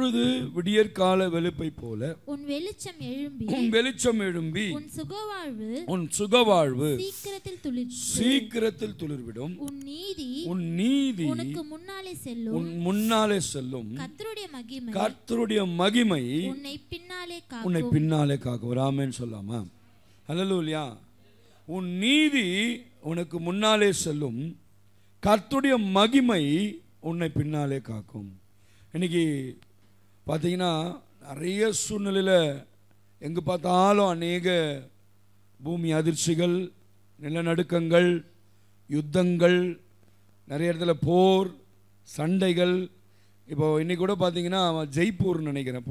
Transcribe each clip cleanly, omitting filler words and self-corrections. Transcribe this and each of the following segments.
அப்பொழுது விடியற்கால வெளுப்பை போல உன் வெளிச்சம் எழும்பி உன் சுகவாழ்வு சீக்கிரத்தில் துளிர்விடும். உன் நீதி உன் முன்னாலே செல்லும். கர்த்தருடைய மகிமை உன்னை பின்னாலே காக்கும். ஒரு ஆமென் சொல்லாமா? ஹல்லேலூயா. உன் நீதி உனக்கு முன்னாலே செல்லும். கர்த்தருடைய மகிமை உன்னை பின்னாலே காக்கும். இன்னைக்கு பார்த்தீங்கன்னா நிறைய சூழ்நிலையில் எங்கே பார்த்தாலும் அநேக பூமி அதிர்ச்சிகள், நிலநடுக்கங்கள், யுத்தங்கள், நிறைய இடத்துல போர், சண்டைகள். இப்போ இன்னைக்கு கூட பார்த்தீங்கன்னா ஜெய்ப்பூர்னு நினைக்கிறேன்,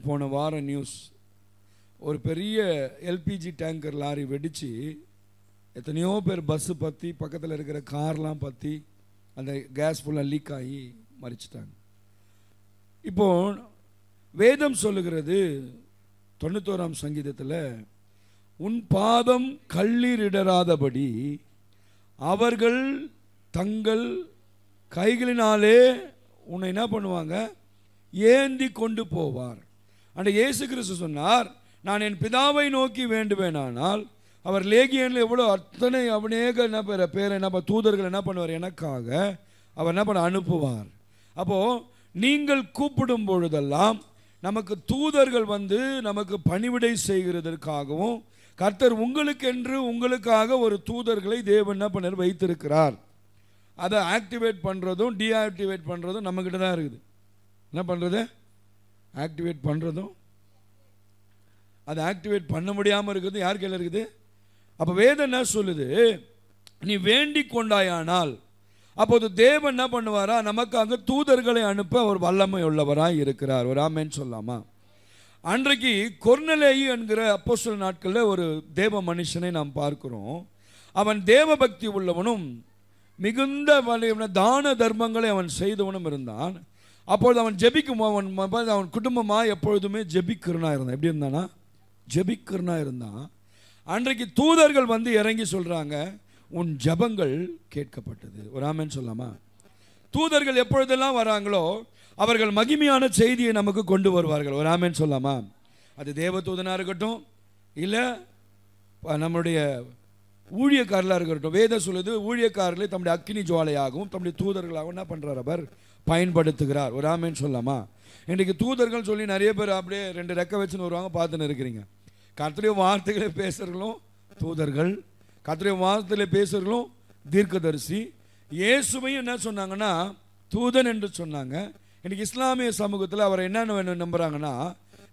போன வாரம் நியூஸ், ஒரு பெரிய எல்பிஜி டேங்கர் லாரி வெடித்து எத்தனையோ பேர் பஸ்ஸு பற்றி, பக்கத்தில் இருக்கிற கார்லாம் பற்றி அந்த கேஸ் ஃபுல்லாக லீக் ஆகி மறிச்சிட்டாங்க. இப்போ வேதம் சொல்லுகிறது 91ஆம் சங்கீதத்தில், உன் பாதம் கல்லீரிடராதபடி அவர்கள் தங்கள் கைகளினாலே உன்னை என்ன பண்ணுவாங்க, ஏந்தி கொண்டு போவார். அந்த இயேசு கிறிஸ்து சொன்னார், நான் என் பிதாவை நோக்கி வேண்டுவேனானால் அவர் லேகியனில் எவ்வளோ அத்தனை அநேக பேரை தூதர்கள் என்ன பண்ணுவார், எனக்காக அவர் என்ன பண்ண அனுப்புவார். அப்போது நீங்கள் கூப்பிடும் பொழுதெல்லாம் நமக்கு தூதர்கள் வந்து நமக்கு பணிவிடை செய்கிறதற்காகவும் கர்த்தர் உங்களுக்காக ஒரு தூதர்களை தேவன் என்ன பண்ண வைத்திருக்கிறார். அதை ஆக்டிவேட் பண்ணுறதும் டீஆக்டிவேட் பண்ணுறதும் நம்மக்கிட்ட தான் இருக்குது. என்ன பண்ணுறது? ஆக்டிவேட் பண்ணுறதும் அதை ஆக்டிவேட் பண்ண முடியாமல் இருக்குது யார் கையில் இருக்குது? அப்போ வேதம் என்ன சொல்லுது, நீ வேண்டிக் கொண்டாயானால் அப்போது தேவன் என்ன பண்ணுவாரா, நமக்காக தூதர்களை அனுப்ப அவர் வல்லமை உள்ளவராய் இருக்கிறார். ஒரு ஆமென் சொல்லாமா? அன்றைக்கு கொர்நேலியு என்கிற அப்போஸ்தலர் நாட்களில் ஒரு தேவ மனுஷனை நாம் பார்க்கிறோம். அவன் தேவ பக்தி உள்ளவனும் மிகுந்த தான தர்மங்களை அவன் செய்தவனும் இருந்தான். அப்பொழுது அவன் ஜெபிக்கும், அவன் குடும்பமாக எப்பொழுதுமே ஜெபிக்கிறனா இருந்தான். எப்படி இருந்தானா? ஜெபிக்கிறனா இருந்தான். அன்றைக்கு தூதர்கள் வந்து இறங்கி சொல்கிறாங்க, உன் ஜபங்கள் கேட்கப்பட்டது. ஒரு ஆமென் சொல்லாமா? தூதர்கள் எப்பொழுதெல்லாம் வராங்களோ அவர்கள் மகிமையான செய்தியை நமக்கு கொண்டு வருவார்கள். ஒரு ஆமென் சொல்லாமா? அது தேவதூதனாக இருக்கட்டும், இல்லை நம்முடைய ஊழியக்காரர்களாக இருக்கட்டும். வேதம் சொல்லுது, ஊழியக்காரர்களை தம்முடைய அக்கினி ஜுவாலையாகவும் தம்முடைய தூதர்களாகவும் என்ன பண்ணுறார், அவர் பயன்படுத்துகிறார். ஒரு ஆமென் சொல்லாமா? இன்றைக்கு தூதர்கள் சொல்லி நிறைய பேர் அப்படியே 2 ரெக்கை வச்சுன்னு வருவாங்க, பார்த்துன்னு இருக்கிறீங்க. கர்த்தருடைய வார்த்தைகளை பேசுகிறவர்களும் தூதர்கள், கர்த்தருடைய வார்த்தைகளை பேசுகிறவர்களும் தீர்க்கதரிசி. இயேசுவையும் என்ன சொன்னாங்கன்னா தூதன் என்று சொன்னாங்க. இன்னைக்கு இஸ்லாமிய சமூகத்தில் அவரை என்ன நம்புறாங்கன்னா,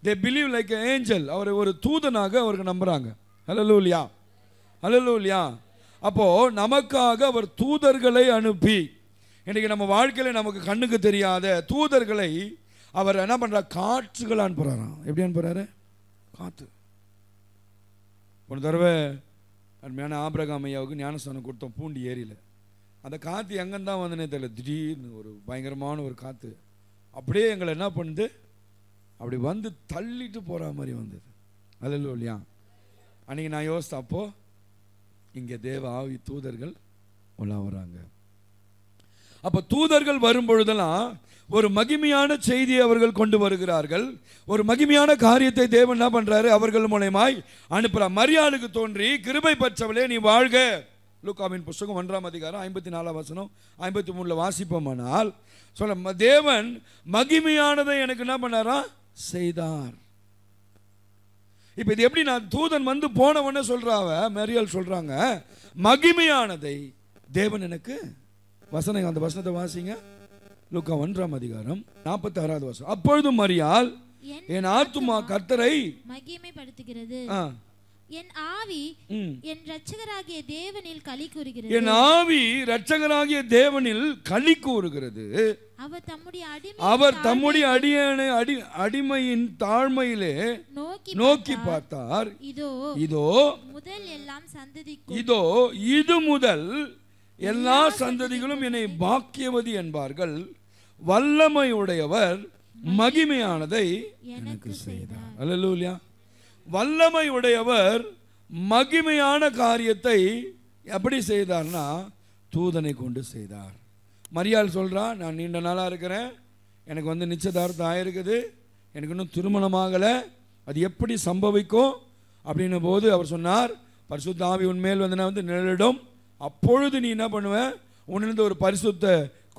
they believe like an angel, அவரை ஒரு தூதனாக அவருக்கு நம்புறாங்க. ஹல்லேலூயா, ஹல்லேலூயா. அப்போ நமக்காக அவர் தூதர்களை அனுப்பி, இன்னைக்கு நம்ம வாழ்க்கையில் நமக்கு கண்ணுக்கு தெரியாத தூதர்களை அவர் என்ன பண்றார், காற்றுகள் அனுப்புறாராம். எப்படி அனுப்புறாரு? காற்று. ஒரு தடவை அருமையான ஆபிரகாம் ஐயாவுக்கு ஞானஸ்தானம் கொடுத்தோம் பூண்டி ஏரியில். அந்த காற்று எங்கேருந்தான் வந்தனே தெரியல, திடீர்னு ஒரு பயங்கரமான ஒரு காற்று அப்படியே எங்களை என்ன பண்ணுது, அப்படி வந்து தள்ளிட்டு போகிற மாதிரி வந்தது. அல்லேலூயா. அன்றைக்கி நான் யோசித்தேன், அப்போது இங்கே தேவ ஆவி தூதர்கள் உலா வராங்க. அப்போ தூதர்கள் வரும்பொழுதெல்லாம் ஒரு மகிமையான செய்தியை அவர்கள் கொண்டு வருகிறார்கள். ஒரு மகிமையான காரியத்தை தேவன் என்ன பண்றாரு, அவர்கள் மூலமாய் அனுப்புறார். மரியாளுக்கு தோன்றி, கிருபை பெற்றவளே நீ வாழ்க. லூக்காவின் புத்தகம் 1ஆம் அதிகாரம் 54 வசனம் 53 வாசிப்போமானால் சொல்ல, தேவன் மகிமையானதை எனக்கு என்ன பண்ணாரா, செய்தார். இப்ப இது எப்படி, நான் தூதன் வந்து போனவன சொல்றாவ மரியாள் சொல்றாங்க, மகிமையானதை தேவன் எனக்கு வசனம். அந்த வசனத்தை வாசிங்க. லூக்கா 1ஆம் அதிகாரம் 46வது வசனம். அப்பொழுது மரியாள், என் ஆத்துமா கர்த்தரை மகிமைப்படுத்துகிறது, என் ஆவி என் இரட்சகராகிய தேவனில் களி கூறுகிறது. என் ஆவி இரட்சகராகிய தேவனில் களி கூறுகிறது. அவர் தம்முடைய அடிமையின் தாழ்மையிலே நோக்கி பார்த்தார். இதோ இது முதல் எல்லா சந்ததிகளும் என்னை பாக்கியவதி என்பார்கள். வல்லமையுடையவர் மகிமையானதை எனக்கு செய்தார். அல்லேலூயா. வல்லமையுடையவர் மகிமையான காரியத்தை எப்படி செய்தார்னா தூதனை கொண்டு செய்தார். மரியாள் சொல்றா, நான் நீண்ட நாளா இருக்கிறேன், எனக்கு வந்து நிச்சயதார்த்தம் ஆயிருக்குது, எனக்கு இன்னும் திருமணமாகலை, அது எப்படி சம்பவிக்கும் அப்படின்ன போது அவர் சொன்னார், பரிசுத்த ஆவி உன்மேல் வந்து நான் வந்து நிழலிடும், அப்பொழுது நீ என்ன பண்ணுவ, உன்னிலிருந்து ஒரு பரிசுத்த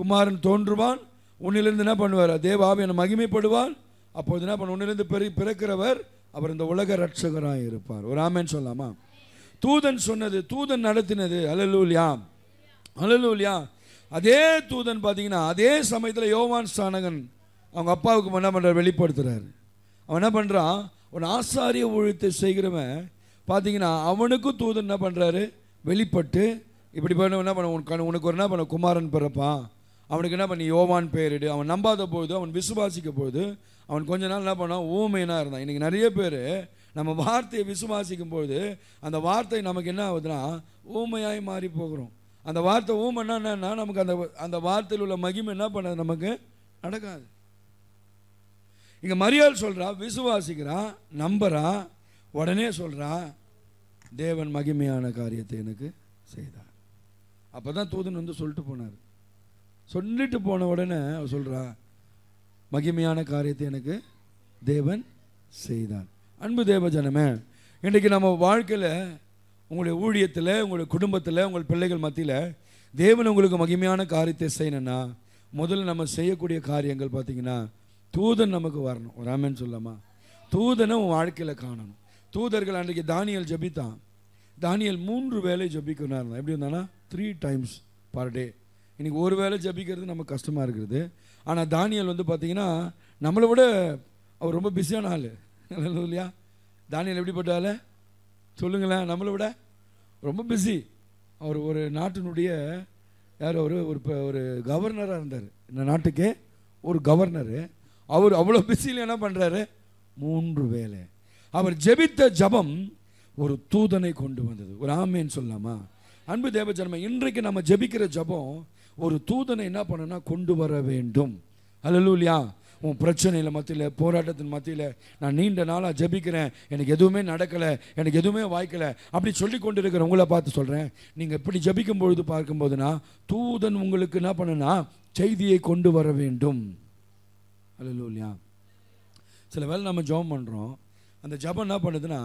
குமாரன் தோன்றுவான், உன்னிலிருந்து என்ன பண்ணுவார், தேவ ஆவியான மகிமைப்படுவான், அப்பொழுது என்ன பண்ண, உன்னிலிருந்து பிறக்கிறவர் அவர் இந்த உலக ரட்சகராக இருப்பார். ஒரு ஆமென் சொல்லாமா? தூதன் சொன்னது, தூதன் நடத்தினது. அல்லேலூயா, அல்லேலூயா. அதே தூதன் பார்த்தீங்கன்னா அதே சமயத்தில் யோவான் ஸ்நானகன் அவங்க அப்பாவுக்கு என்ன பண்ணுறார், வெளிப்படுத்துறாரு. அவன் என்ன பண்ணுறான், ஒரு ஆசாரிய ஊழியத்தை செய்கிறவன் பார்த்தீங்கன்னா அவனுக்கும் தூதன் என்ன பண்ணுறாரு, வெளிப்பட்டு இப்படி பண்ண என்ன பண்ண, உனக்கு ஒரு என்ன பண்ண குமாரன் பிறப்பான், அவனுக்கு என்ன பண்ணி யோவான் பேரிடு. அவன் நம்பாத பொழுது, அவன் விசுவாசிக்க பொழுது அவன் கொஞ்ச நாள் என்ன பண்ணான், ஊமையனாக இருந்தான். இன்றைக்கி நிறைய பேர் நம்ம வார்த்தையை விசுவாசிக்கும் பொழுது அந்த வார்த்தை நமக்கு என்ன ஆகுதுன்னா ஊமையாய் மாறி போகிறோம். அந்த வார்த்தை ஊமைன்னா என்னன்னா நமக்கு அந்த வார்த்தையில் உள்ள மகிமை என்ன பண்ணாது, நமக்கு நடக்காது. இங்கே மரியாள் சொல்கிறா, விசுவாசிக்கிறா, நம்புறா, உடனே சொல்கிறா, தேவன் மகிமையான காரியத்தை எனக்கு செய்தார். அப்போ தான் தூதன் வந்து சொல்லிட்டு போனார். சொல்லிட்டு போன உடனே அவர் சொல்கிறா, மகிமையான காரியத்தை எனக்கு தேவன் செய்தார். அன்பு தேவ ஜனமே, இன்றைக்கு நம்ம வாழ்க்கையில், உங்களுடைய ஊழியத்தில், உங்களுடைய குடும்பத்தில், உங்கள் பிள்ளைகள் மத்தியில் தேவன் உங்களுக்கு மகிமையான காரியத்தை செய்யணும்னா முதல்ல நம்ம செய்யக்கூடிய காரியங்கள் பார்த்தீங்கன்னா தூதன் நமக்கு வரணும். ஒரு ஆமென் சொல்லாமா? தூதனை உன் வாழ்க்கையில் காணணும். தூதர்கள் அன்றைக்கு தானியல் ஜபித்தான். தானியல் 3 வேளை ஜபிக்கணும். எப்படி இருந்தானா 3 times per day. இன்றைக்கி ஒரு வேளை ஜபிக்கிறது நமக்கு கஷ்டமாக இருக்கிறது. ஆனால் தானியல் வந்து பார்த்தீங்கன்னா நம்மளை விட அவர் ரொம்ப பிஸியான ஆள் இல்லையா? தானியல் எப்படிப்பட்ட ஆள் சொல்லுங்களேன்? நம்மளை விட ரொம்ப பிஸி. அவர் ஒரு நாட்டினுடைய யார், ஒரு கவர்னராக இருந்தார். இந்த நாட்டுக்கே ஒரு கவர்னரு. அவர் அவ்வளோ பிஸியில் என்ன பண்ணுறாரு, 3 வேளை அவர் ஜெபித்த ஜபம் ஒரு தூதனை கொண்டு வந்தது. ஒரு ஆமேன்னு சொல்லலாமா? அன்பு தேவ ஜனமே, இன்றைக்கு நம்ம ஜெபிக்கிற ஜபம் ஒரு தூதனை என்ன பண்ணனா கொண்டு வர வேண்டும். அல்லேலூயா. உன் பிரச்சனையில் மத்தியில், போராட்டத்தின் மத்தியில், நான் நீண்ட நாளாக ஜெபிக்கிறேன், எனக்கு எதுவுமே நடக்கலை, எனக்கு எதுவுமே வாய்க்கலை அப்படி சொல்லி கொண்டு இருக்கிற உங்களை பார்த்து சொல்கிறேன், நீங்கள் இப்படி ஜெபிக்கும் பொழுது பார்க்கும்போதுனா தூதன் உங்களுக்கு என்ன பண்ணுனா செய்தியை கொண்டு வர வேண்டும். அல்லேலூயா. சில வேளை நம்ம ஜெபம் பண்ணுறோம், அந்த ஜபம் என்ன பண்ணுதுன்னா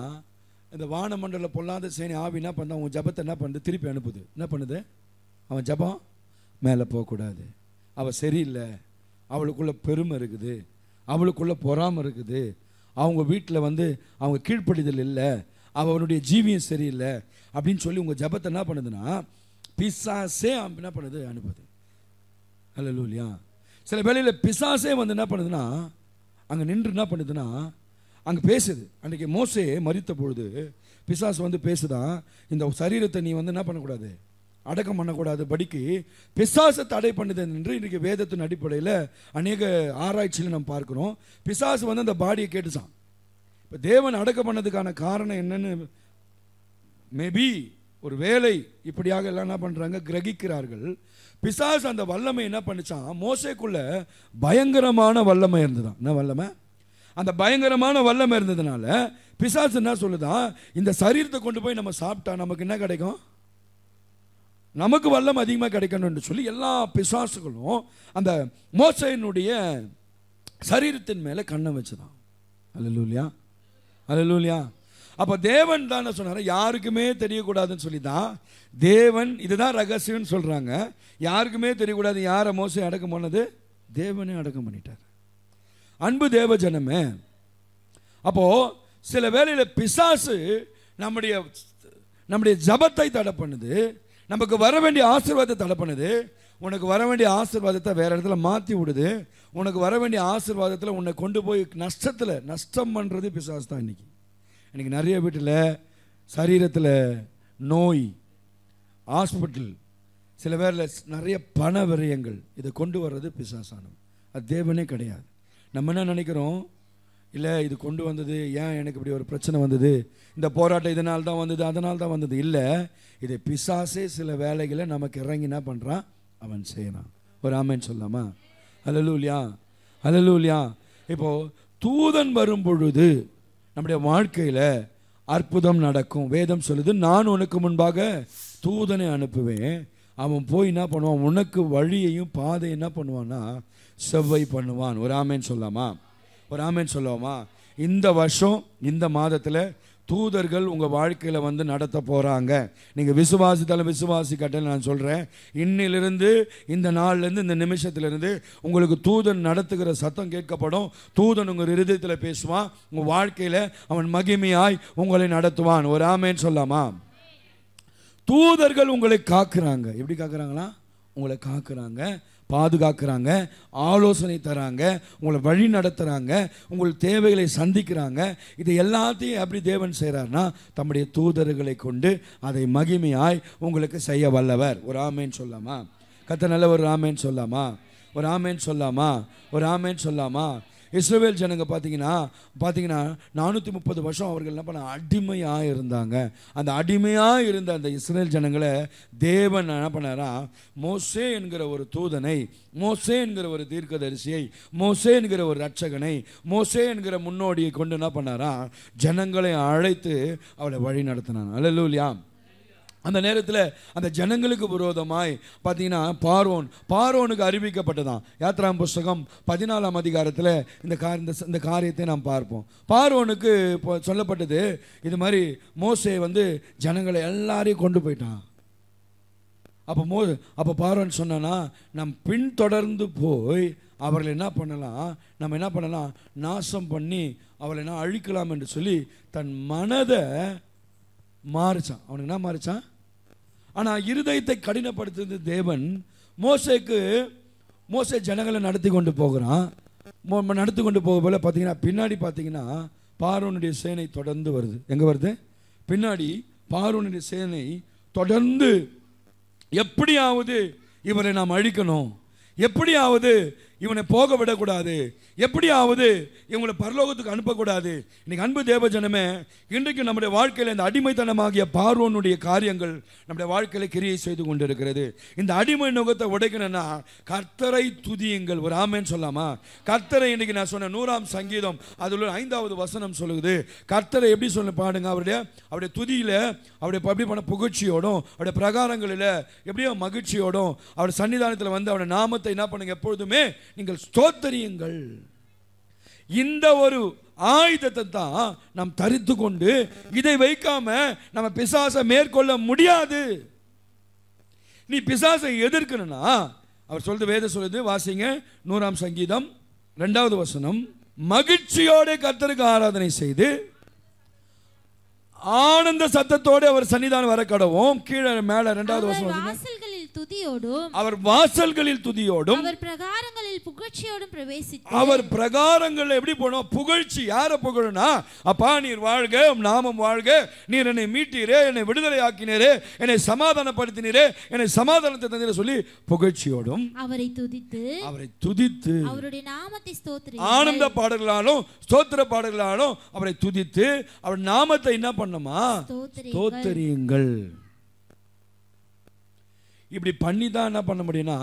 இந்த வானமண்டல பொல்லாத சேனை ஆவி என்ன பண்ணா உன் ஜபத்தை என்ன பண்ணுது, திருப்பி அனுப்புது. என்ன பண்ணுது, அவன் ஜபம் மேலே போகக்கூடாது, அவள் சரியில்லை, அவளுக்குள்ள பெருமை இருக்குது, அவளுக்குள்ள பொறாமை இருக்குது, அவங்க வீட்டில் வந்து அவங்க கீழ்ப்படிதல் இல்லை, அவனுடைய ஜீவியம் சரியில்லை அப்படின்னு சொல்லி உங்கள் ஜபத்தை என்ன பண்ணுதுன்னா பிசாசே என்ன பண்ணுது, அனுப்புது. அல்லேலூயா. சில வேளையில் பிசாசே வந்து என்ன பண்ணுதுன்னா அங்கே நின்று என்ன பண்ணுதுன்னா அங்கே பேசுது. அன்றைக்கி மோசே மரித்த பொழுது பிசாசு வந்து பேசுதான், இந்த சரீரத்தை நீ வந்து என்ன பண்ணக்கூடாது, அடக்கம் பண்ணக்கூடாது படிக்கு பிசாசை தடை பண்ணுது என்று இன்றைக்கு வேதத்தின் அடிப்படையில் அநேக ஆராய்ச்சியில் நம்ம பார்க்குறோம். பிசாசு வந்து அந்த பாடியை கேட்டுச்சான். இப்போ தேவன் அடக்கம் பண்ணதுக்கான காரணம் என்னன்னு மேபி ஒரு வேலை இப்படியாக எல்லாம் என்ன பண்ணுறாங்க, கிரகிக்கிறார்கள். பிசாசு அந்த வல்லமை என்ன பண்ணிச்சான், மோசேக்குள்ள பயங்கரமான வல்லமை இருந்துதான். என்ன வல்லமை? அந்த பயங்கரமான வல்லமை இருந்ததுனால பிசாசு என்ன சொல்லுதான், இந்த சரீரத்தை கொண்டு போய் நம்ம சாப்பிட்டா நமக்கு என்ன கிடைக்கும், நமக்கு வல்லம் அதிகமாக கிடைக்கணும்னு சொல்லி எல்லா பிசாசுகளும் அந்த மோசேயினுடைய சரீரத்தின் மேலே கண்ணை வச்சுதான். அல்லேலூயா, அல்லேலூயா. அப்போ தேவன் தான் சொன்னார், யாருக்குமே தெரியக்கூடாதுன்னு சொல்லி தான் தேவன், இதுதான் ரகசியம்னு சொல்கிறாங்க, யாருக்குமே தெரியக்கூடாது. யாரை மோசே அடக்கம் பண்ணது, தேவனே அடக்கம் பண்ணிட்டார். அன்பு தேவ ஜனமே, அப்போ சில வேளையில் பிசாசு நம்முடைய ஜபத்தை தடை பண்ணுது, நமக்கு வர வேண்டிய ஆசீர்வாதத்தை தடை பண்ணுது. உனக்கு வர வேண்டிய ஆசீர்வாதத்தை வேற இடத்துல மாற்றி விடுது. உனக்கு வர வேண்டிய ஆசீர்வாதத்தில் உன்னை கொண்டு போய் நஷ்டம் பண்ணுறது பிசாசு தான். இன்னைக்கு நிறைய வீட்டில் சரீரத்தில் நோய், ஹாஸ்பிட்டல், சில பேரில் நிறைய பண விரயங்கள், இதை கொண்டு வர்றது பிசாசானது. அது தேவனே கிடையாது. நம்ம என்ன நினைக்கிறோம், இல்லை இது கொண்டு வந்தது, ஏன் எனக்கு இப்படி ஒரு பிரச்சனை வந்தது, இந்த போராட்டம் இதனால் தான் வந்தது, அதனால் தான் வந்தது. இல்லை, இதை பிசாசே சில வேலைகளை நமக்கு இறங்கி என்ன பண்ணுறான், அவன் செய்யறான். ஒரு ஆமென் சொல்லாமா? அல்லேலூயா, அல்லேலூயா. இப்போது தூதன் வரும் பொழுது நம்முடைய வாழ்க்கையில் அற்புதம் நடக்கும். வேதம் சொல்லுது, நான் உனக்கு முன்பாக தூதனை அனுப்புவேன், அவன் போய் என்ன பண்ணுவான், உனக்கு வழியையும் பாதை என்ன பண்ணுவான்னா செவ்வை பண்ணுவான். ஒரு ஆமேன் சொல்லாமா? ஒரு ஆமேன் சொல்லாமா? இந்த வருஷம் இந்த மாதத்தில் தூதர்கள் உங்கள் வாழ்க்கையில் வந்து நடத்த போகிறாங்க. நீங்கள் விசுவாசித்தாலும் விசுவாசிக்காட்டாலும் நான் சொல்கிறேன், இன்னிலிருந்து இந்த நாள்லேருந்து இந்த நிமிஷத்துலேருந்து உங்களுக்கு தூதன் நடத்துகிற சத்தம் கேட்கப்படும். தூதன் உங்கள் இருதயத்தில் பேசுவான். உங்கள் வாழ்க்கையில் அவன் மகிமையாய் உங்களை நடத்துவான். ஒரு ஆமேன் சொல்லாமா? தூதர்கள் உங்களை காக்குறாங்க. எப்படி காக்குறாங்களா? உங்களை காக்குறாங்க, பாதுகாக்கிறாங்க, ஆலோசனை தராங்க, உங்களை வழி நடத்துகிறாங்க, உங்கள் தேவைகளை சந்திக்கிறாங்க. இது எல்லாத்தையும் எப்படி தேவன் செய்கிறார்னா தம்முடைய தூதர்களை கொண்டு அதை மகிமையாய் உங்களுக்கு செய்ய வல்லவர். ஒரு ஆமேன் சொல்லாமா? கர்த்தர் நல்ல ஒரு ஆமேன் சொல்லாமா? ஒரு ஆமேன் சொல்லாமா? ஒரு ஆமேன் சொல்லாமா? இஸ்ரவேல் ஜனங்க பார்த்தீங்கன்னா 430 வருஷம் அவர்கள் என்ன பண்ண அடிமையாக இருந்தாங்க. அந்த அடிமையாக இருந்த அந்த இஸ்ரவேல் ஜனங்களை தேவன் என்ன பண்ணாரா, மோசே என்கிற ஒரு தூதனை, மோசே என்கிற ஒரு தீர்க்கதரிசியை, மோசே என்கிற ஒரு ரட்சகனை, மோசே என்கிற முன்னோடியை கொண்டு என்ன பண்ணாரா, ஜனங்களை அழைத்து அவளை வழி நடத்தினான். அல்லேலூயா. அந்த நேரத்தில் அந்த ஜனங்களுக்கு விரோதமாய் பார்த்தீங்கன்னா பார்வோனுக்கு அறிவிக்கப்பட்டதான். யாத்ராம் புஸ்தகம் 14ஆம் அதிகாரத்தில் இந்த காரியத்தை நாம் பார்ப்போம். பார்வோனுக்கு சொல்லப்பட்டது இது மாதிரி, மோசே வந்து ஜனங்களை எல்லாரையும் கொண்டு போயிட்டான். அப்போ பார்வோன் சொன்னானா, நம் பின்தொடர்ந்து போய் அவர்களை என்ன பண்ணலாம், நாசம் பண்ணி அவளை என்ன அழிக்கலாம் என்று சொல்லி தன் மனதை மாறிச்சான். அவனுக்கு என்ன மாறிச்சான்? ஆனால் இருதயத்தை கடினப்படுத்துறது தேவன். மோசே ஜனங்களை நடத்தி கொண்டு போகிறான். நடத்தி கொண்டு போக போல பார்த்தீங்கன்னா பின்னாடி பார்த்தீங்கன்னா பார்வோனுடைய சேனை தொடர்ந்து வருது. எங்கே வருது? பின்னாடி பார்வோனுடைய சேனை தொடர்ந்து, எப்படியாவது இவரை நாம் அழிக்கணும், எப்படியாவது இவனை போக விடக்கூடாது, எப்படியாவது இவங்களை பரலோகத்துக்கு அனுப்பக்கூடாது. இன்னைக்கு அன்பு தேவ ஜனமே, இன்றைக்கு நம்முடைய வாழ்க்கையில் இந்த அடிமைத்தனமாகிய பார்வோனுடைய காரியங்கள் நம்முடைய வாழ்க்கையில் கிரியை செய்து கொண்டிருக்கிறது. இந்த அடிமை நுகத்தை உடைக்கணும்னா கர்த்தரை துதியுங்கள். ஒரு ஆமேன் சொல்லாமா? கர்த்தரை இன்னைக்கு நான் சொன்ன 100ஆம் சங்கீதம் அதில் 5வது வசனம் சொல்லுது, கர்த்தரை எப்படி சொல்ல பாடுங்க, அவருடைய துதியில் எப்படி பண்ண புகழ்ச்சியோடும், அவருடைய பிரகாரங்களில் எப்படியோ மகிழ்ச்சியோடும், அவருடைய சன்னிதானத்தில் வந்து அவருடைய நாமத்தை என்ன பண்ணுங்க, எப்பொழுதுமே நீங்கள் ஸ்தோத்தரியுங்கள். இந்த ஒரு ஆயுதத்தை தான் நாம் தரித்து கொண்டு, இதை வைக்காம நம்ம பிசாசை மேற்கொள்ள முடியாது. நீ பிசாசை எதிர்க்கணும்னா அவர் சொல்றது, வேதம் சொல்லுது, வாசிங்க 100ஆம் சங்கீதம் 2வது வசனம், மகிழ்ச்சியோட கர்த்தருக்கு ஆராதனை செய்து ஆனந்த சத்தத்தோடு அவர் சன்னிதானம் வர கடவும். கீழே மேல 2வது வசனம், அவர் வாசல்களில் துதியோடும் அவர் பிரகாரங்களில் புகழ்ச்சியோடும் பிரவேசித்து. அவர் பிரகாரங்கள் எப்படி போனோம்? புகழ்ச்சி. யாரை புகழனா? அப்பா நீர் வாழ்க, நாமம் வாழ்க, நீர் என்னை மீட்டீரே, என்னை விடுதலை ஆக்கினீரே, என்னை சமாதானப்படுத்தினீரே, என்னை சமாதானத்தை தந்தீரே சொல்லி புகழ்ச்சியோடும் அவரை துதித்து அவருடைய நாமத்தை ஸ்தோத்திரி, ஆனந்த பாடல்களாலும் ஸ்தோத்திர பாடல்களாலும் அவரை துதித்து அவர் நாமத்தை என்ன பண்ணுமா? ஸ்தோத்திரியுங்கள். இப்படி பண்ணி தான் என்ன பண்ண முடியும்னா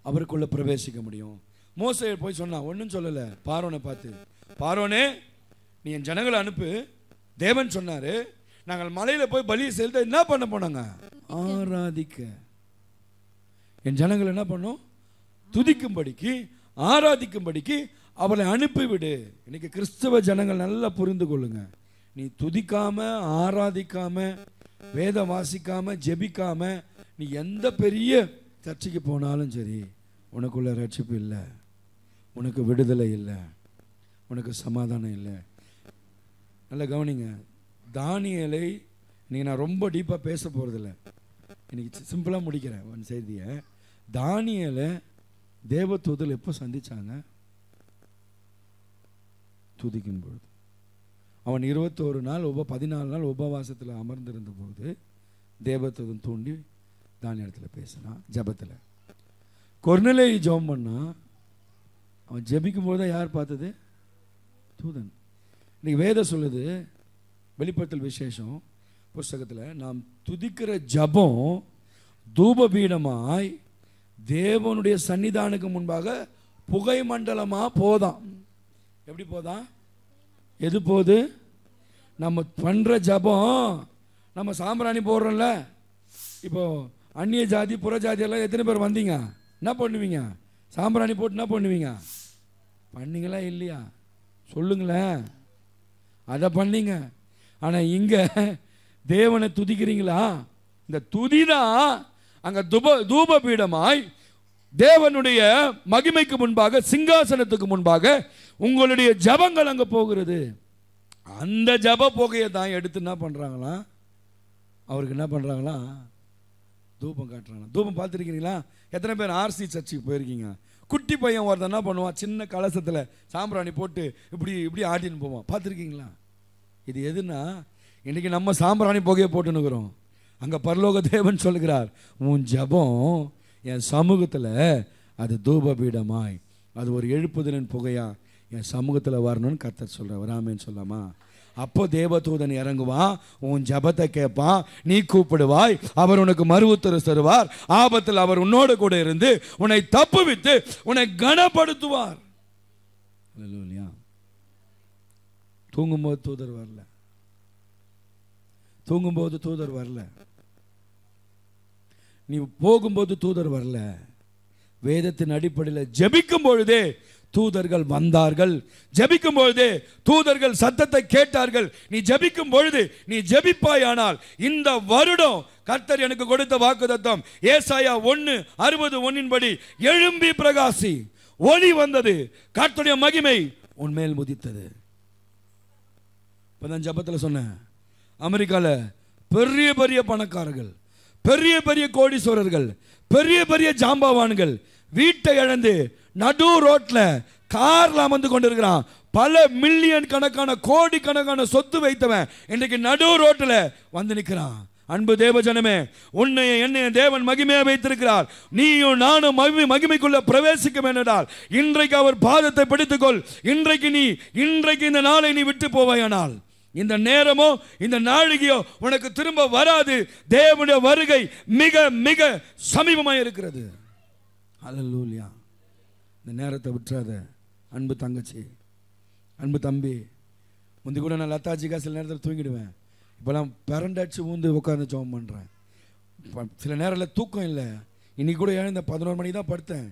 அவருக்குள்ள பிரவேசிக்க முடியும். மோசே போய் சொன்னா, ஒன்றும் சொல்லலை, பார்வோனை பார்த்து, பார்வோனே நீ என் ஜனங்களை அனுப்பு. தேவன் சொன்னாரு, நாங்கள் மலையில் போய் பலியை செலுத்த என்ன பண்ண போனாங்க? ஆராதிக்க. என் ஜனங்களை என்ன பண்ணோம்? துதிக்கும்படிக்கு, ஆராதிக்கும்படிக்கு அவளை அனுப்பிவிடு. இன்னைக்கு கிறிஸ்தவ ஜனங்கள் நல்லா புரிந்து கொள்ளுங்க. நீ துதிக்காம, ஆராதிக்காம, வேதம் வாசிக்காம, ஜெபிக்காம நீ எந்த பெரிய சர்ச்சைக்கு போனாலும் சரி, உனக்குள்ள ரட்சிப்பு இல்லை, உனக்கு விடுதலை இல்லை, உனக்கு சமாதானம் இல்லை. நல்லா கவனிங்க. தானியேலை இன்னைக்கு நான் ரொம்ப டீப்பாக பேச போகிறதில்ல, இன்னைக்கு சிம்பிளாக முடிக்கிறேன் ஒரு செய்தியை. தானியேலை தேவதூதர் எப்போ சந்திச்சாங்க? துதிக்கும் பொழுது. அவன் 21 நாள் 14 நாள் உபவாசத்தில் அமர்ந்திருந்த போது தேவதூதன் தூண்டி தானியேலத்தில் பேசினான். ஜபத்தில் கொர்நேலியு ஜெபம் பண்ணா. அவன் ஜெபிக்கும் போது தான் யார் பார்த்தது? தூதன். இன்னைக்கு வேதம் சொல்லுது, வெளிப்படுத்தல் விசேஷம் புஸ்தகத்தில், நாம் துதிக்கிற ஜபம் தூபபீடமாய் தேவனுடைய சன்னிதானுக்கு முன்பாக புகை மண்டலமா போதாம். எப்படி போதான்? எது போது? நம்ம பண்ற ஜபம், நம்ம சாம்பிராணி போடுறோம்ல, இப்போ அந்நிய ஜாதி புற ஜாதி எல்லாம் எத்தனை பேர் வந்தீங்க? என்ன பண்ணுவீங்க? சாம்பிராணி போட்டு என்ன பண்ணுவீங்க? பண்ணீங்களா இல்லையா? சொல்லுங்களேன். அதை பண்ணீங்க. ஆனால் இங்கே தேவனை துதிக்கிறீங்களா? இந்த துதி தான் அங்கே தூப பீடமாய் தேவனுடைய மகிமைக்கு முன்பாக, சிங்காசனத்துக்கு முன்பாக உங்களுடைய ஜபங்கள் அங்கே போகிறது. அந்த ஜப புகையை தான் எடுத்து என்ன பண்ணுறாங்களா, அவருக்கு என்ன பண்ணுறாங்களா, தூபம் காட்டுறாங்க. தூபம் பார்த்துருக்கீங்களா? எத்தனை பேர் ஆர்சி சர்ச்சுக்கு போயிருக்கீங்க? குட்டி பையன் ஒருத்தன் என்ன பண்ணுவான், சின்ன கலசத்தில் சாம்பிராணி போட்டு இப்படி இப்படி ஆட்டின்னு போவான். பார்த்துருக்கீங்களா? இது எதுனா, இன்றைக்கி நம்ம சாம்பிராணி புகையை போட்டுன்னுக்குறோம். அங்கே பரலோக தேவன் சொல்லுகிறார், உன் ஜபம் என் சமூகத்தில் அது தூப பீடமாய், அது ஒரு எழுப்புதலின் புகையா என் சமூகத்தில் வரணும்னு கர்த்தர் சொல்கிறார். வராமேன்னு சொல்லாமா? அப்போ தேவதூதன் இறங்குவான், உன் ஜபத்தை கேட்பான், நீ கூப்பிடுவாய், அவர் உனக்கு மறு உத்தரவு தருவார். ஆபத்தில் அவர் உன்னோடு கூட இருந்து உன்னை தப்புவித்து உன்னை கனப்படுத்துவார். தூங்கும்போது தூதர் வரல, தூங்கும்போது தூதர் வரல, நீ போகும்போது தூதர் வரல. வேதத்தின் அடிப்படையில் ஜெபிக்கும் பொழுதே தூதர்கள் வந்தார்கள். ஜெபிக்கும் பொழுதே தூதர்கள் சத்தத்தை கேட்டார்கள். நீ ஜெபிக்கும் பொழுது நீ ஜெபிப்பாயானால் இந்த வருடம் கர்த்தர் எனக்கு கொடுத்த வாக்குத்தத்தம் ஏசாயா 1:61 படி, எழும்பி பிரகாசி, ஒளி வந்தது, கர்த்தருடைய மகிமை உன்மேல் முதித்தது. இப்பதான் ஜெபத்தில் சொன்னேன், அமெரிக்காவில் பெரிய பெரிய பணக்காரர்கள், பெரிய பெரிய கோடீஸ்வரர்கள், பெரிய பெரிய ஜாம்பவான்கள் வீட்டை இழந்து நடு ரோட்ல கார்ல அமர்ந்து கொண்டிருக்கிறான். பல மில்லியன் கணக்கான கோடி கணக்கான சொத்து வைத்தவன் இன்றைக்கு நடு ரோட்டில் வந்து நிற்கிறான். அன்பு தேவ ஜனமே, உன்னை என்னை தேவன் மகிமையா வைத்திருக்கிறார். நீயும் நானும் மகிமைக்குள்ள பிரவேசிக்க வேண்டால் இன்றைக்கு அவர் பாதத்தை பிடித்துக்கொள். இன்றைக்கு இந்த நாளை நீ விட்டு போவாயானால் இந்த நேரமோ இந்த நாழிகையோ உனக்கு திரும்ப வராது. தேவனுடைய வருகை மிக மிக சமீபமாக இருக்கிறது. அல்லேலூயா. இந்த நேரத்தை விட்டுறாத அன்பு தங்கச்சி, அன்பு தம்பி. முந்தி கூட நான் லத்தாச்சிக்கா சில நேரத்தில் தூங்கிடுவேன். இப்போலாம் பிறண்டாச்சு ஊந்து உட்காந்து ஜெபம் பண்ணுறேன். சில நேரத்தில் தூக்கம் இல்லை. இன்னைக்கு கூட எழுந்த 11 மணி தான் படுத்தேன்.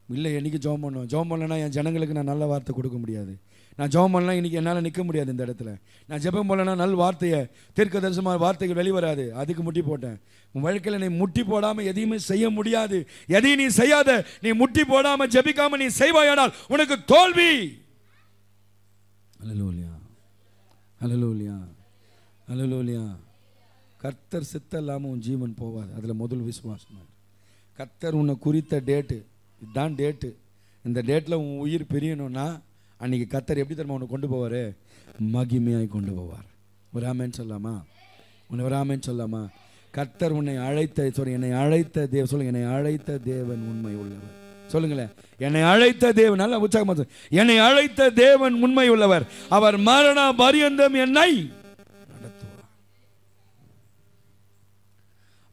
இல்லை, என்னைக்கு ஜெபம் பண்ணுவேன். ஜெபம் பண்ணலன்னா என் ஜனங்களுக்கு நான் நல்ல வார்த்தை கொடுக்க முடியாது. நான் ஜெபம் பண்ணலாம், இன்றைக்கி என்னால் நிற்க முடியாது இந்த இடத்துல. நான் ஜெபம் பண்ணலன்னா நல் வார்த்தையை, தீர்க்க தரிசனமான வார்த்தைகள் வெளிவராது. அதுக்கு முட்டி போட்டேன். உன் வாழ்க்கையில் நீ முட்டி போடாமல் எதையுமே செய்ய முடியாது. எதையும் நீ செய்யாத, நீ முட்டி போடாமல் ஜெபிக்காமல் நீ செய்வாயானால் உனக்கு தோல்வி. அல்லேலூயா, அல்லேலூயா, அல்லேலூயா. கர்த்தர் சித்தம் இல்லாமல் உன் ஜீவன் போவாது. அதில் முதல் விசுவாசம். கர்த்தர் உன்னை குறித்த டேட்டு, இதுதான் டேட்டு, இந்த டேட்டில் உன் உயிர் பிரியணும்னா அன்றைக்கி கர்த்தர் எப்படி தெரியுமா உன்னை கொண்டு போவார்? மகிமையாய் கொண்டு போவார். ஒரு ஆமென் சொல்லாமா? உன்னை ஒரு ஆமென் சொல்லாமா? கர்த்தர் உன்னை அழைத்த, என்னை அழைத்த தேவன், சொல்லுங்க, என்னை அழைத்த தேவன் உண்மை உள்ளவர். சொல்லுங்களேன், என்னை அழைத்த தேவன். நல்ல உற்சாகமாக, என்னை அழைத்த தேவன் உண்மை உள்ளவர், அவர் மரண பரியந்தம் என்னை நடத்துவார்.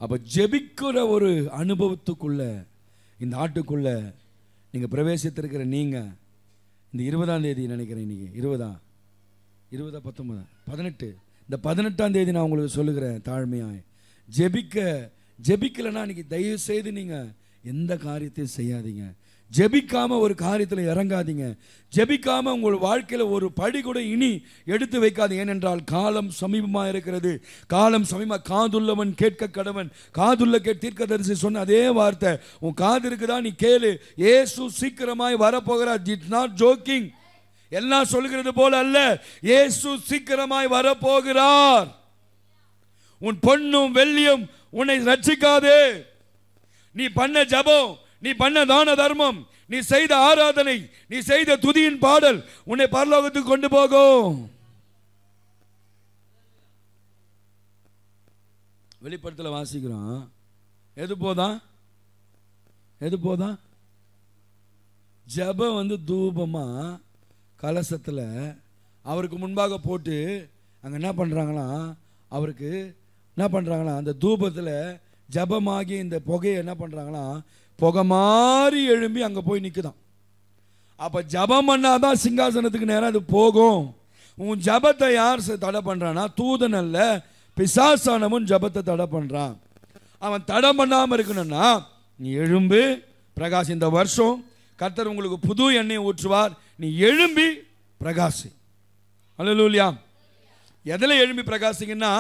அப்ப ஜெபிக்கிற ஒரு அனுபவத்துக்குள்ள, இந்த ஆட்டுக்குள்ள நீங்க பிரவேசித்திருக்கிற நீங்க இந்த 20ஆம் தேதி நினைக்கிறேன், இன்னைக்கு 20 19 18, இந்த 18ஆம் தேதி நான் உங்களுக்கு சொல்லுகிறேன் தாழ்மையாய், ஜெபிக்கலைன்னா இன்னைக்கு தயவு செய்து நீங்க எந்த காரியத்தையும் செய்யாதீங்க. ஜெபிக்காம ஒரு காரியத்தில் இறங்காதீங்க. ஜெபிக்காம உங்கள் வாழ்க்கையில் ஒரு படி கூட இனி எடுத்து வைக்காதீங்க. ஏனென்றால் காலம் சமீபமாக இருக்கிறது. காலம் சமீபமாக, காதுள்ளவன் கேட்க கடவன். காதுள்ள தீர்க்கதரிசி சொன்ன அதே வார்த்தை, உன் காது இருக்குதா, நீ கேளு. இயேசு சீக்கிரமாய் வரப்போகிறார். It's not jogging. எல்லாம் சொல்லுகிறது போல அல்ல, இயேசு சீக்கிரமாய் வரப்போகிறார். உன் பொன்னும் வெள்ளியும் உன்னை ரட்சிக்காதே. நீ பண்ண ஜபம், நீ பண்ண தான தர்மம், நீ செய்த ஆராதனை, நீ செய்த துதியின் பாடல் உன்னை பரலோகத்துக்கு கொண்டு போகும். வெளிப்படத்தில் வாசிக்கிறோம், எது போதா ஜபம் தூபமா கலசத்தில் அவருக்கு முன்பாக போட்டு அங்கே என்ன பண்ணுறாங்களாம், அவருக்கு என்ன பண்ணுறாங்களாம், அந்த தூபத்தில் ஜபமாகி இந்த புகையை என்ன பண்ணுறாங்களாம், புகை மாறி எழும்பி அங்கே போய் நிற்குதான். அப்போ ஜபம் பண்ணாதான் சிங்காசனத்துக்கு நேரம் அது போகும். உன் ஜபத்தை யார் தடை பண்ணுறான்னா, தூதன் அல்ல, பிசாசானவன் ஜபத்தை தடை பண்ணுறான். அவன் தடம் பண்ணாமல் இருக்கணும்னா நீ எழும்பி பிரகாசி. இந்த வருஷம் கர்த்தர் உங்களுக்கு புது எண்ணெயை ஊற்றுவார். நீ எழும்பி பிரகாசி. அல்லேலூயா. எதில் எழும்பி பிரகாசிங்கன்னா,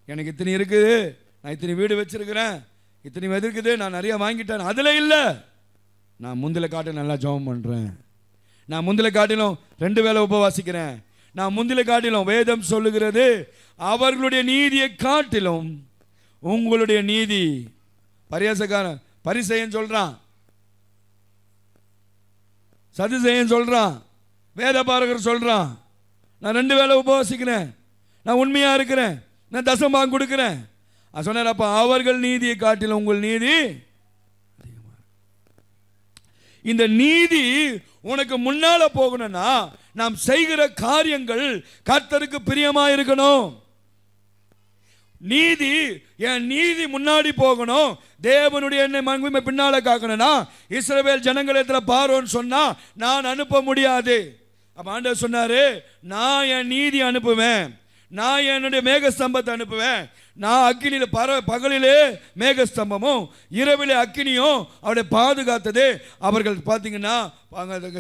எனக்கு இத்தனை இருக்குது, நான் இத்தனை வீடு வச்சிருக்கிறேன், இத்தனை இருக்குது, நான் நிறைய வாங்கிட்டேன், அதில் இல்லை. நான் முந்தில காட்டிலும் நல்லா ஜெபம் பண்ணுறேன், நான் முந்தில காட்டிலும் 2 வேளை உபவாசிக்கிறேன், நான் முந்தில காட்டிலும் வேதம் சொல்லுகிறது அவர்களுடைய நீதியை காட்டிலும் உங்களுடைய நீதி. பரியாசக்காரன் பரிசேயன் சொல்றான், சதுசேயன் சொல்றான், வேத பாரகர் சொல்றான், நான் 2 வேளை உபவாசிக்கிறேன், நான் உண்மையா இருக்கிறேன், நான் தசமபாகம் கொடுக்கிறேன். சொன்னார், அப்ப அவர்கள் நீதியை காட்டிலும் உங்கள் நீதி. இந்த நீதி உனக்கு முன்னால போகணும்னா நாம் செய்கிற காரியங்கள் கர்த்தருக்கு பிரியமா இருக்கணும். நீதி, என் நீதி முன்னாடி போகணும், தேவனுடைய என்னை மகிமை பின்னால காக்கணும்னா இஸ்ரவேல் ஜனங்களிடத்தில் பார்வோன்னு சொன்னா நான் அனுப்ப முடியாது. அப்ப ஆண்டவர் சொன்னாரு, நான் என் நீதி அனுப்புவேன், நான் என்னுடைய மேகஸ்தம்பத்தை அனுப்புவேன். நான் அக்கினியில பகலிலே மேகஸ்தம்பமும் இரவிலே அக்கினியும் அவரை பாதுகாத்தது. அவர்கள் பார்த்தீங்கன்னா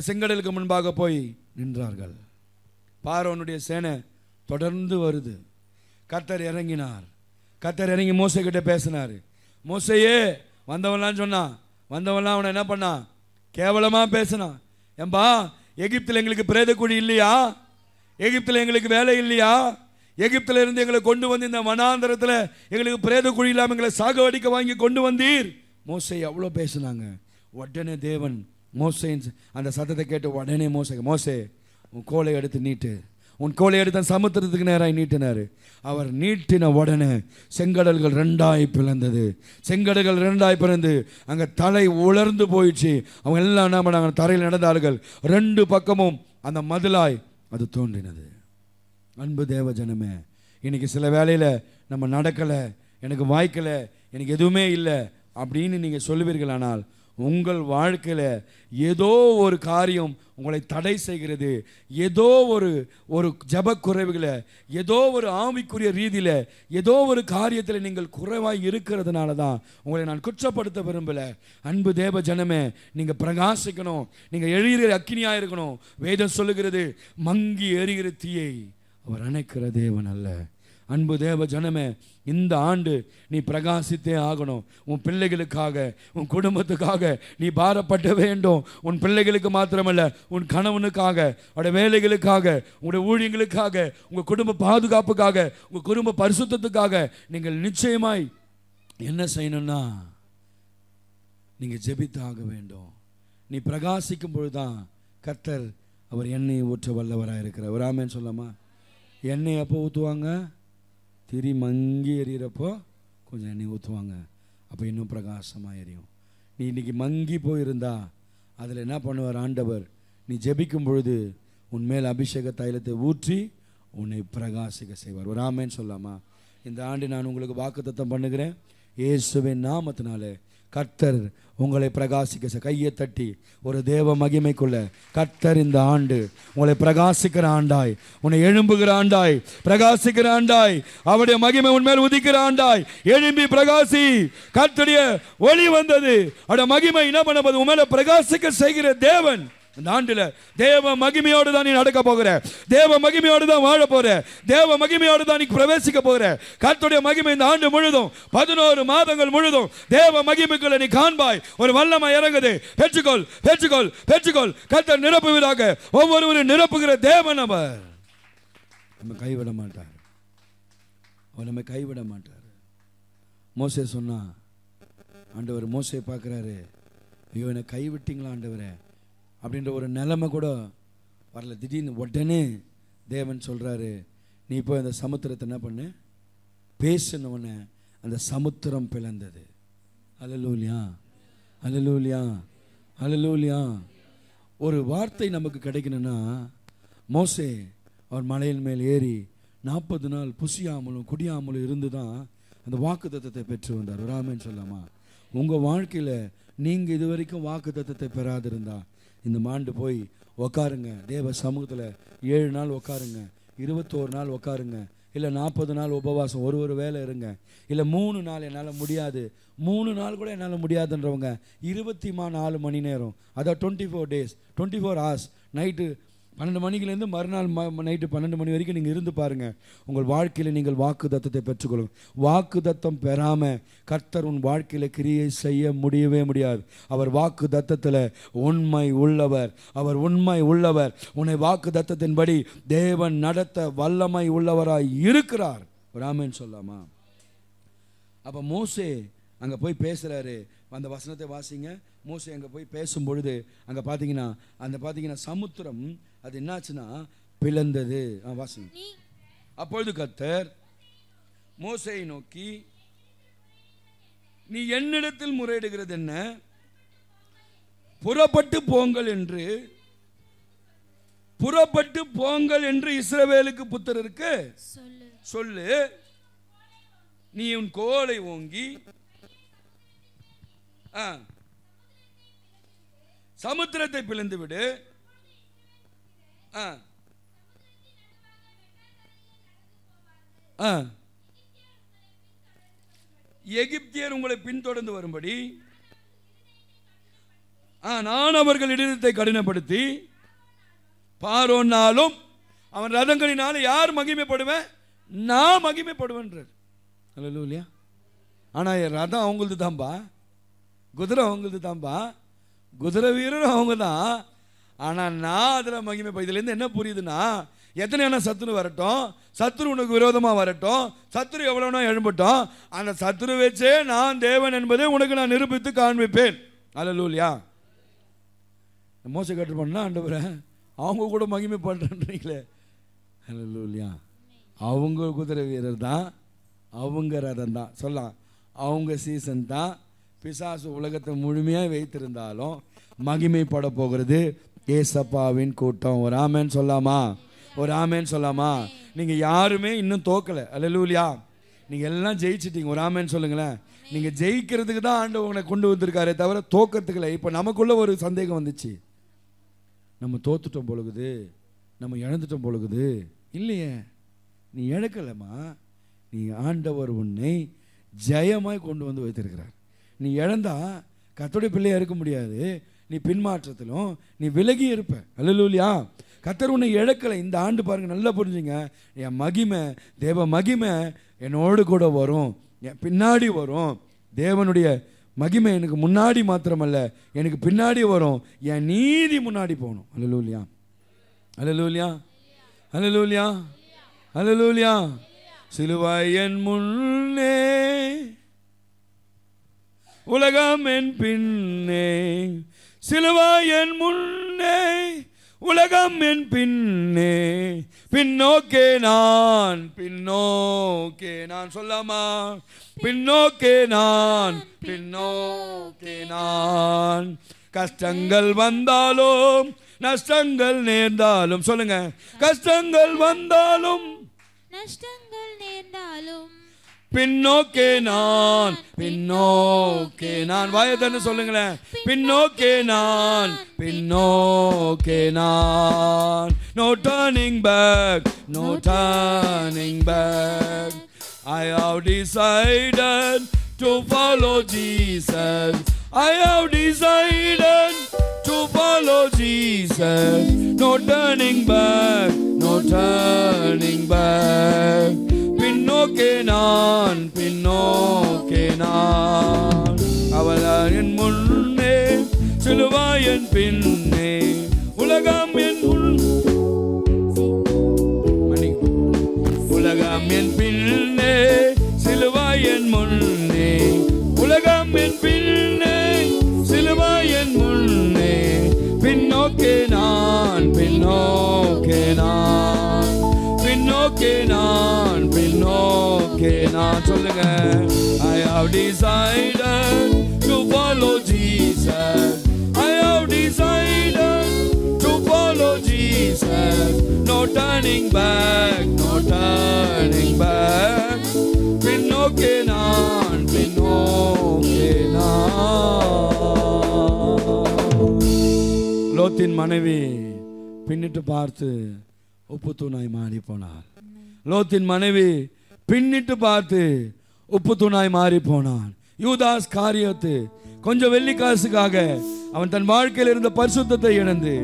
செங்கடலுக்கு முன்பாக போய் நின்றார்கள். பார்வோனுடைய சேனை தொடர்ந்து வருது. கர்த்தர் இறங்கினார். கர்த்தர் இறங்கி மோசே கிட்ட பேசினார். மோசையே வந்தவன்லாம் சொன்னான், வந்தவன்லாம் அவனை என்ன பண்ணான், கேவலமா பேசினான். ஏம்பா, எகிப்தில் எங்களுக்கு பிரேத குழி இல்லையா, எகிப்தில் எங்களுக்கு வேலை இல்லையா, எகிப்தில் இருந்து எங்களை கொண்டு வந்து இந்த வனாந்தரத்தில் எங்களுக்கு பிரேத குழி இல்லாமல் எங்களை சாகவடிக்க வாங்கி கொண்டு வந்தீர். மோசே அவ்வளோ பேசினாங்க. உடனே தேவன் மோசேன் அந்த சத்தத்தை கேட்டு உடனே மோசே உன் கோலை எடுத்து நீட்டு, உன் கோலை எடுத்த சமுத்திரத்துக்கு நேராக நீட்டினார். அவர் நீட்டின உடனே செங்கடல்கள் 2ஆய் பிளந்தது. செங்கடல்கள் 2ஆய் பிளந்து அங்கே தலை உலர்ந்து போயிடுச்சு. அவங்க எல்லாம் என்ன பண்ணாங்க, தரையில் நடந்தார்கள். 2 பக்கமும் அந்த மதிலாய் அது தோன்றினது. அன்பு தேவ ஜனமே, இன்னைக்கு சில வேளையில் நம்ம நடக்கலை, எனக்கு வாய்க்கலை, எனக்கு எதுவுமே இல்லை அப்படின்னு நீங்கள் சொல்லுவீர்களானால் உங்கள் வாழ்க்கையில் ஏதோ ஒரு காரியம் உங்களை தடை செய்கிறது. ஏதோ ஒரு ஜப குறைவுகளை, ஏதோ ஒரு ஆவிக்குரிய ரீதியில் ஏதோ ஒரு காரியத்தில் நீங்கள் குறைவாய் இருக்கிறதுனால தான் உங்களை நான் குற்றப்படுத்த விரும்பலை. அன்பு தேவ ஜனமே, நீங்கள் பிரகாசிக்கணும், நீங்கள் எரிகிற அக்கினியாக இருக்கணும். வேதம் சொல்லுகிறது, மங்கி எரிகிற தீயை அவர் அணைக்கிற தேவன் அல்ல. அன்பு தேவ ஜனமே, இந்த ஆண்டு நீ பிரகாசித்தே ஆகணும். உன் பிள்ளைகளுக்காக, உன் குடும்பத்துக்காக நீ பாரப்பட வேண்டும். உன் பிள்ளைகளுக்கு மாத்திரமல்ல, உன் கணவனுக்காக, அவருடைய வேலைகளுக்காக, உங்களுடைய ஊழியங்களுக்காக, உங்கள் குடும்ப பாதுகாப்புக்காக, உங்கள் குடும்ப பரிசுத்தத்துக்காக நீங்கள் நிச்சயமாய் என்ன செய்யணும்னா நீங்கள் ஜெபித்தாக வேண்டும். நீ பிரகாசிக்கும் பொழுதுதான் கர்த்தர் அவர் எண்ணெயை ஊற்ற வல்லவராக இருக்கிறார். ஒரு ஆமென் சொல்லாமா? எண்ணெய் எப்போ ஊற்றுவாங்க? திரி மங்கி எறிகிறப்போ கொஞ்சம் எண்ணெய் ஊற்றுவாங்க. அப்போ இன்னும் பிரகாசமாக எரியும். நீ இன்னைக்கு மங்கி போயிருந்தா அதில் என்ன பண்ணுவார் ஆண்டவர்? நீ ஜெபிக்கும் பொழுது உன்மேல் அபிஷேக தைலத்தை ஊற்றி உன்னை பிரகாசிக்க செய்வார். ஒரு ஆமென் சொல்லாமா? இந்த ஆண்டு நான் உங்களுக்கு வாக்குத்தத்தம் பண்ணுகிறேன், இயேசுவின் நாமத்தினாலே கர்த்தர் உங்களை பிரகாசிக்க. கையை தட்டி ஒரு தேவ மகிமைக்குள்ள கர்த்தர் இந்த ஆண்டு உங்களை பிரகாசிக்கிற ஆண்டாய், உன்னை எழும்புகிற ஆண்டாய், பிரகாசிக்கிற ஆண்டாய், அவருடைய மகிமை உன்மேல் உதிக்கிற ஆண்டாய் எழும்பி பிரகாசி. கர்த்தருடைய ஒளி வந்தது, அவருடைய மகிமை என்ன பண்ண போது உன்மேல பிரகாசிக்க செய்கிற தேவன். இந்த ஆண்டுல தேவ மகிமையோடு தான் நீ நடக்க போகிற, தேவ மகிமையோடு தான் வாழ போற, தேவ மகிமையோடு தான் நீ பிரவேசிக்க போகிற. கர்த்தருடைய மகிமை இந்த ஆண்டு முழுதும் 11 மாதங்கள் முழுதும் தேவ மகிமைக்குள்ள நீ காண்பாய். ஒரு வல்லமை இறங்குது. பெற்றுக்கொள், பெற்றுக்கொள், பெற்றுக்கொள். கர்த்தர் நிரப்புவதாக. ஒவ்வொருவரும் நிரப்புகிற தேவன் அவர். நம்ம கைவிட மாட்டார், அவர் நம்ம கைவிட மாட்டார். மோசே சொன்னா, ஆண்டவர் மோசே பார்க்குறாரு, ஐயோ என்னை கைவிட்டீங்களா ஆண்டவரே அப்படின்ற ஒரு நிலைமை கூட வரல. திடீர்னு உடனே தேவன் சொல்கிறாரு, நீ இப்போ அந்த சமுத்திரத்தை என்ன பண்ணு, பேசினவன அந்த சமுத்திரம் பிளந்தது. அல்லேலூயா, அல்லேலூயா, அல்லேலூயா. ஒரு வார்த்தை நமக்கு கிடைக்கணும்னா மோசே அவர் மலையின் மேல் ஏறி 40 நாள் புசியாமலும் குடியாமலும் இருந்து தான் அந்த வாக்குத்தத்தத்தை பெற்று வந்தார். ஒரு ஆமென் சொல்லாமா? உங்கள் வாழ்க்கையில் நீங்கள் இது வரைக்கும் வாக்குத்தத்தத்தை பெறாதிருந்தா இந்த ஆண்டு போய் உக்காருங்க தேவ சமூகத்தில். 7 நாள் உக்காருங்க, 21 நாள் உக்காருங்க. இல்லை 40 நாள் உபவாசம், ஒரு வேளை இருங்க, இல்லை 3 நாள் என்னால் முடியாது, 3 நாள் கூட என்னால் முடியாதுன்றவங்க 24 மணி நேரம், அதாவது 24 days 24 hours, நைட்டு 12 மணிக்குலேருந்து மறுநாள் நைட்டு 12 மணி வரைக்கும் நீங்கள் இருந்து பாருங்கள். உங்கள் வாழ்க்கையில் நீங்கள் வாக்கு தத்தத்தை பெற்றுக்கொள்ளும். வாக்கு தத்தம் பெறாமல் கர்த்தர் உன் வாழ்க்கையில் கிரியை செய்ய முடியவே முடியாது. அவர் வாக்கு தத்தத்தில் உண்மை உள்ளவர், அவர் உண்மை உள்ளவர். உன்னை வாக்கு தத்தத்தின்படி தேவன் நடத்த வல்லமை உள்ளவராய் இருக்கிறார். ராமன் சொல்லாமா? அப்போ மோசே அங்கே போய் பேசுகிறாரு. அந்த வசனத்தை வாசிங்க. மோசே அங்கே போய் பேசும் பொழுது அங்கே பார்த்தீங்கன்னா சமுத்திரம் அது என்னாச்சுன்னா பிளந்தது. வாசிங்க. அப்பொழுது கர்த்தர் மோசேயை நோக்கி, நீ என்னிடத்தில் முறையிடுகிறது என்ன? புறப்பட்டு போங்கள் என்று இஸ்ரவேலுக்கு புத்திரருக்கு சொல்லு. நீ உன் கோலை ஓங்கி சமுத்திரத்தை பிளந்து விடு. எகிப்தியர் உங்களை பின்தொடர்ந்து வரும்படி நான் அவர்கள் இடத்தை கடினப்படுத்தி பார்வோனாலும் அவன் ரதங்களினாலும் யார் மகிமைப்படுவேன்? நான் மகிமைப்படுவேன்றார். அல்லேலூயா. ஆனால் ரதம் அவங்களது தான்பா, குதிரை அவங்களது தான்பா, குதிரை வீரரும் அவங்க தான். ஆனால் நான் அதில் மகிமை. இதுலேருந்து என்ன புரியுதுன்னா, எத்தனையான சத்துரு வரட்டும், சத்துரு உனக்கு விரோதமாக வரட்டும், சத்துரு எவ்வளோனா எழும்பட்டும், அந்த சத்துரு வச்சே நான் தேவன் என்பதை உனக்கு நான் நிரூபித்து காண்பிப்பேன். அல்லேலூயா. மோச கட்டு பண்ணா ஆண்டவரே அவங்க கூட மகிமை பண்ணுறீங்களே. அல்லேலூயா. அவங்க குதிரை வீரர் தான், அவங்க ரதம் தான் சொல்லலாம், அவங்க சீசன் தான். பிசாசு உலகத்தை முழுமையாக வைத்திருந்தாலும் மகிமைப்பட போகிறது ஏசப்பாவின் கூட்டம். ஒரு ஆமேன் சொல்லாமா? ஒரு ஆமேன் சொல்லாமா? நீங்கள் யாருமே இன்னும் தோக்கலை. அல்லேலூயா. நீங்கள் எல்லாம் ஜெயிச்சிட்டீங்க. ஒரு ஆமேன் சொல்லுங்களேன். நீங்கள் ஜெயிக்கிறதுக்கு தான் ஆண்டவர் உங்களை கொண்டு வந்திருக்காரே தவிர தோக்கிறதுக்கு இல்லை. இப்போ நமக்குள்ள ஒரு சந்தேகம் வந்துச்சு, நம்ம தோத்துட்டோம் பொழுகுது, நம்ம இழந்துட்டோம் பொழுகுது. இல்லையே, நீ இழக்கலைம்மா. நீ ஆண்டவர் உன்னை ஜெயமாய் கொண்டு வந்து வைத்திருக்கிறார். நீ இழந்தா கர்த்தருடைய பிள்ளையா இருக்க முடியாது. நீ பின்மாற்றத்திலும் நீ விலகி இருப்ப. அல்லேலூயா. கர்த்தர் உன்னை இழக்கலை. இந்த ஆண்டு பாருங்க, நல்லா புரிஞ்சுங்க. என் மகிமை, தேவ மகிமை என்னோடு கூட வரும், என் பின்னாடி வரும். தேவனுடைய மகிமை எனக்கு முன்னாடி மாத்திரமல்ல, எனக்கு பின்னாடி வரும். என் நீதி முன்னாடி போகணும். அல்லேலூயா. அல்லேலூயா. அல்லேலூயா. அல்லேலூயா. சிலுவாய் என் முன்னே, உலகம் என் பின்னே. சிலுவாய் என் முன்னே, உலகம் என் பின்னே. பின்னோக்கே நான், பின்னோக்கே நான் சொல்லாமா? பின்னோக்கே நான், பின்னோக்கே நான். கஷ்டங்கள் வந்தாலும் நஷ்டங்கள் நேர்ந்தாலும் சொல்லுங்க, கஷ்டங்கள் வந்தாலும் நஷ்டங்கள் நேர்ந்தாலும் பின்னோக்கே நான், பின்னோக்கே நான். வாயத்தன்னு சொல்லுங்களேன். பின்னோக்கே நான், பின்னோக்கே நான். No turning back, no turning back. I have decided to follow Jesus. I have decided to follow Jesus. No turning back, no turning back. பின்னோக்கே நான், பின்னோக்கே நான். அவள் என் முன்னே, சிலுவாய் என் பின்னே. உலகம் என் உலகம் என் பின்னே, சிலுவாய் என் முன்னே. உலகம் என் பின்னே, சிலுவாய் என் முன்னே. பின்னோக்கே நான், பின்னோக்கே நான். பின்னோக்கே நான், பின்னோக்கே நான். சொல்லுங்க. I have decided to follow Jesus. I have decided to follow Jesus. No turning back, no turning back. பின்னோக்கே நான், பின்னோக்கே நான். லோத்தின் மனைவி பின்னிட்டு பார்த்து உப்பு தூணாய் மாறி போனார். லோத்தின் மனைவி பின்னிட்டு பார்த்து உப்பு தூணாய் மாறி போனான். யூதாஸ் காரியத்து கொஞ்சம் வெள்ளி காசுக்காக அவன் தன் வாழ்க்கையில் இருந்த பரிசுத்தத்தை இழந்து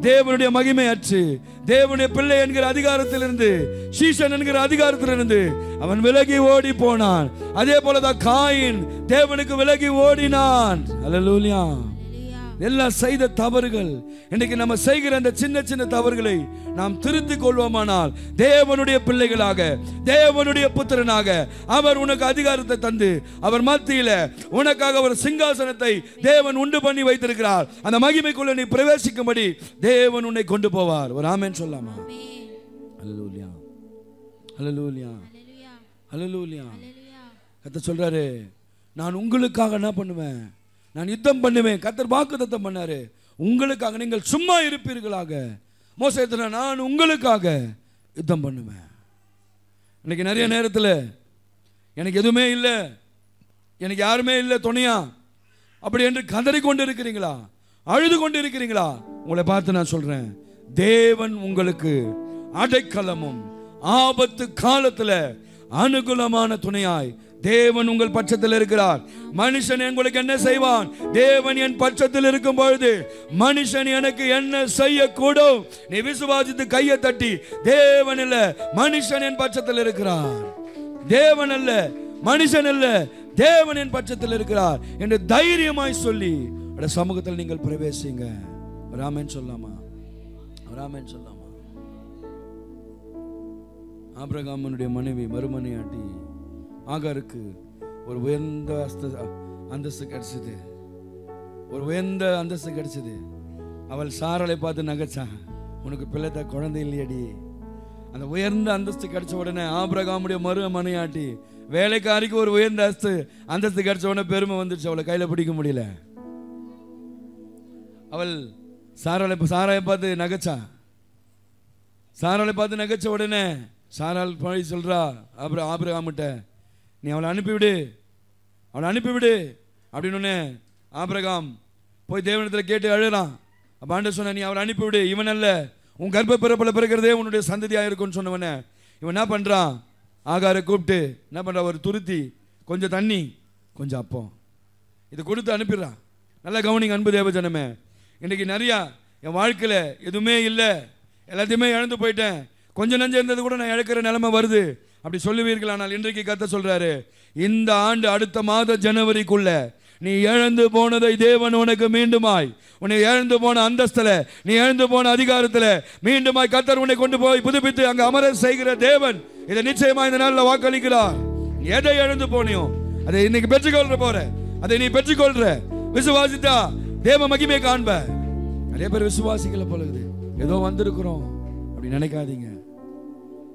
தேவனுடைய மகிமை அற்று தேவனுடைய பிள்ளை என்கிற அதிகாரத்திலிருந்து சீஷன் என்கிற அதிகாரத்திலிருந்து அவன் விலகி ஓடி போனான். அதே போலதான் காயின் தேவனுக்கு விலகி ஓடினான். அல்லேலூயா. எல்லாம் செய்த தவறுகள், இன்னைக்கு நம்ம செய்கிற அந்த சின்ன சின்ன தவறுகளை நாம் திருத்திக் கொள்வோமானால் தேவனுடைய பிள்ளைகளாக தேவனுடைய புத்திரனாக அவர் உனக்கு அதிகாரத்தை தந்து அவர் மத்தியில உனக்காக ஒரு சிங்காசனத்தை தேவன் உண்டு பண்ணி வைத்திருக்கிறார். அந்த மகிமைக்குள்ள நீ பிரவேசிக்கும்படி தேவன் உன்னை கொண்டு போவார். ஒரு ஆமென் சொல்லாமா? அல்லேலூயா, அல்லேலூயா, அல்லேலூயா. கர்த்தர் சொல்றாரு, நான் உங்களுக்காக என்ன பண்ணுவேன்? நான் யுத்தம் பண்ணுவேன். கர்த்தர் வாக்குத்தத்தம் பண்ணாரு, உங்களுக்காக நீங்கள் சும்மா இருப்பீர்களாக. மோசே நான் உங்களுக்காக யுத்தம் பண்ணுவேன். இன்னைக்கு நிறைய நேரத்தில் எனக்கு எதுவுமே இல்லை, எனக்கு யாருமே இல்லை துணையா அப்படி என்று கதறி கொண்டு இருக்கிறீங்களா? அழுது கொண்டு இருக்கிறீங்களா? உங்களை பார்த்து நான் சொல்றேன், தேவன் உங்களுக்கு அடைக்கலமும் ஆபத்து காலத்தில் அனுகூலமான துணையாய் தேவன் உங்கள் பட்சத்தில் இருக்கிறார். மனுஷன் உங்களுக்கு என்ன செய்வான்? தேவன் என் பட்சத்தில் இருக்கும் பொழுது மனுஷன் எனக்கு என்ன செய்யக்கூடும்? நீ விசுவாசித்து கையை தட்டி, தேவன் அல்ல மனுஷன் என் பட்சத்தில் இருக்கிறார், தேவன் அல்ல மனுஷன் அல்ல தேவன் என் பட்சத்தில் இருக்கிறார் என்று தைரியமாய் சொல்லி அந்த சமூகத்தில் நீங்கள் பிரவேசிங்க. ராமன் சொல்லாமா? ராமன் சொல்லாமா? ஆபிரகாமனுடைய மனைவி மறுமனையாட்டி ஆகாருக்கு ஒரு உயர்ந்த அந்தஸ்து கிடைச்சது, ஒரு உயர்ந்த அந்தஸ்து கிடைச்சது. அவள் சாராளை பார்த்து நகைச்சான், உனக்கு பிள்ளை குழந்தை இல்லையடி. அந்த உயர்ந்த அந்தஸ்து கிடைச்ச உடனே ஆபிரகாமுடைய மறுமனையாட்டி வேலைக்காரிக்கு ஒரு உயர்ந்த அந்தஸ்து கிடைச்ச உடனே பெருமை வந்துடுச்சு. அவளை கையில பிடிக்க முடியல. அவள் சாராளை பார்த்து நகைச்சா. சாராளை பார்த்து நகைச்ச உடனே சாராள் பழி சொல்றா ஆபிரகாமிட்ட, நீ அவளை அனுப்பிவிடு, அவளை அனுப்பிவிடு அப்படின்னு. ஆபிரகாம் போய் தேவனிடத்தில் கேட்டு அழுறான். அப்ப ஆண்டவர் சொன்ன, நீ அவளை அனுப்பிவிடு, இவன் அல்ல உன் கர்ப்ப பிறப்பில் பிறக்கிறதே உன்னுடைய சந்ததியாக இருக்கும்னு சொன்னவன இவன் என்ன பண்றான்? ஆகாரை கூப்பிட்டு என்ன பண்றான்? ஒரு துருத்தி, கொஞ்சம் தண்ணி, கொஞ்சம் அப்பம், இதை கொடுத்து அனுப்பிடுறான். நல்லா கவனிங்க அன்பு தேவ ஜனமே. இன்னைக்கு நிறையா என் வாழ்க்கையில் எதுவுமே இல்லை, எல்லாத்தையுமே இழந்து போயிட்டேன், கொஞ்சம் நஞ்சம் இருந்தது கூட நான் இழக்கிற நிலைமை வருது அப்படி சொல்லுவீர்கள். ஆனால் இன்றைக்கு கர்த்தர் சொல்றாரு, இந்த ஆண்டு அடுத்த மாத ஜனவரிக்குள்ள நீ இழந்து போனதை தேவன் உனக்கு மீண்டுமாய், உன்னை இழந்து போன அந்தஸ்துல, நீ இழந்து போன அதிகாரத்தில் மீண்டுமாய் கர்த்தர் உன்னை கொண்டு போய் புதுப்பித்து அங்க அமர செய்கிற தேவன் இதை நிச்சயமா இந்த நாளில் வாக்களிக்கிறார். எதை இழந்து போனியோ அதை இன்னைக்கு பெற்றுக்கொள்ற போற, அதை நீ பெற்றுக்கொள்ற. விசுவாசித்தா தேவ மகிமையை காண்ப. நிறைய பேர் விசுவாசிக்கல போலகுது, ஏதோ வந்திருக்கிறோம் அப்படி நினைக்காதீங்க.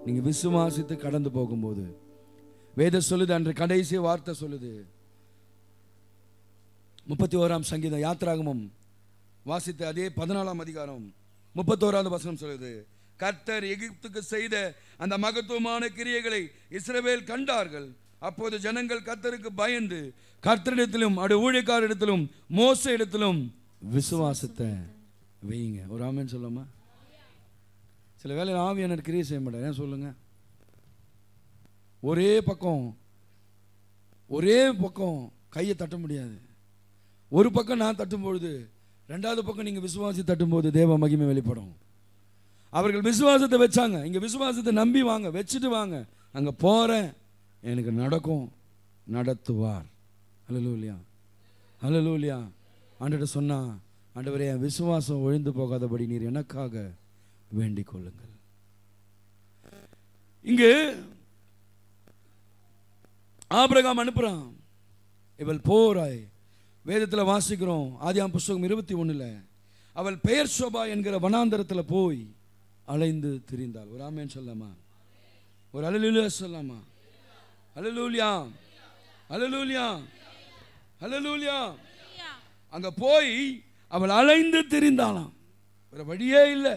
நீங்க விசுவாசித்து கடந்து போகும்போது வேத சொல்லுது, அன்று கடைசி வார்த்தை சொல்லுது, 31ஆம் சங்கீதம் யாத்ராகமம் வாசித்த அதே 14ஆம் அதிகாரம் 31வது வசனம் சொல்லுது, கர்த்தர் எகிப்துக்கு செய்த அந்த மகத்துவமான கிரியைகளை இஸ்ரவேல் கண்டார்கள். அப்போது ஜனங்கள் கர்த்தருக்கு பயந்து கர்த்தரிடத்திலும் அவருடைய ஊழியக்காரரிடத்திலும் மோசே இடத்திலும் விசுவாசத்தை வைங்க. ஒரு ஆமென் சொல்லாமா? சில வேலை ஆவியானவர் கிரியை செய்ய மாட்டார். ஏன் சொல்லுங்க? ஒரே பக்கம் கையை தட்ட முடியாது. ஒரு பக்கம் நான் தட்டும் பொழுது ரெண்டாவது பக்கம் நீங்க விசுவாசி தட்டும்போது தேவ மகிமை வெளிப்படும். அவர்கள் விசுவாசத்தை வச்சாங்க. இங்க விசுவாசத்தை நம்பி வாங்க, வச்சுட்டு வாங்க, அங்க போறேன் எனக்கு நடக்கும், நடத்துவார். அல்லேலூயா, அல்லேலூயா. ஆண்டவரே சொன்னா, ஆண்டவரே என் விசுவாசம் ஒழிந்து போகாதபடி நீர் எனக்காக வேண்டிக் கொள்ளுங்கள். இங்கு ஆபிரகாம் அனுப்புறான், இவள் போராய். வேதத்தில் வாசிக்கிறோம், ஆதியாகமம் புஸ்தகம் 21ல் அவள் பெயர் சோபா என்கிற வனாந்தரத்தில் போய் அலைந்து திரிந்தாள். ஒரு ஆமென் சொல்லாமா? ஒரு அல்லேலூயா சொல்லாமா? அல்லேலூயா, அல்லேலூயா, அல்லேலூயா. அங்க போய் அவள் அலைந்து திரிந்தாளாம், வேற வழியே இல்லை.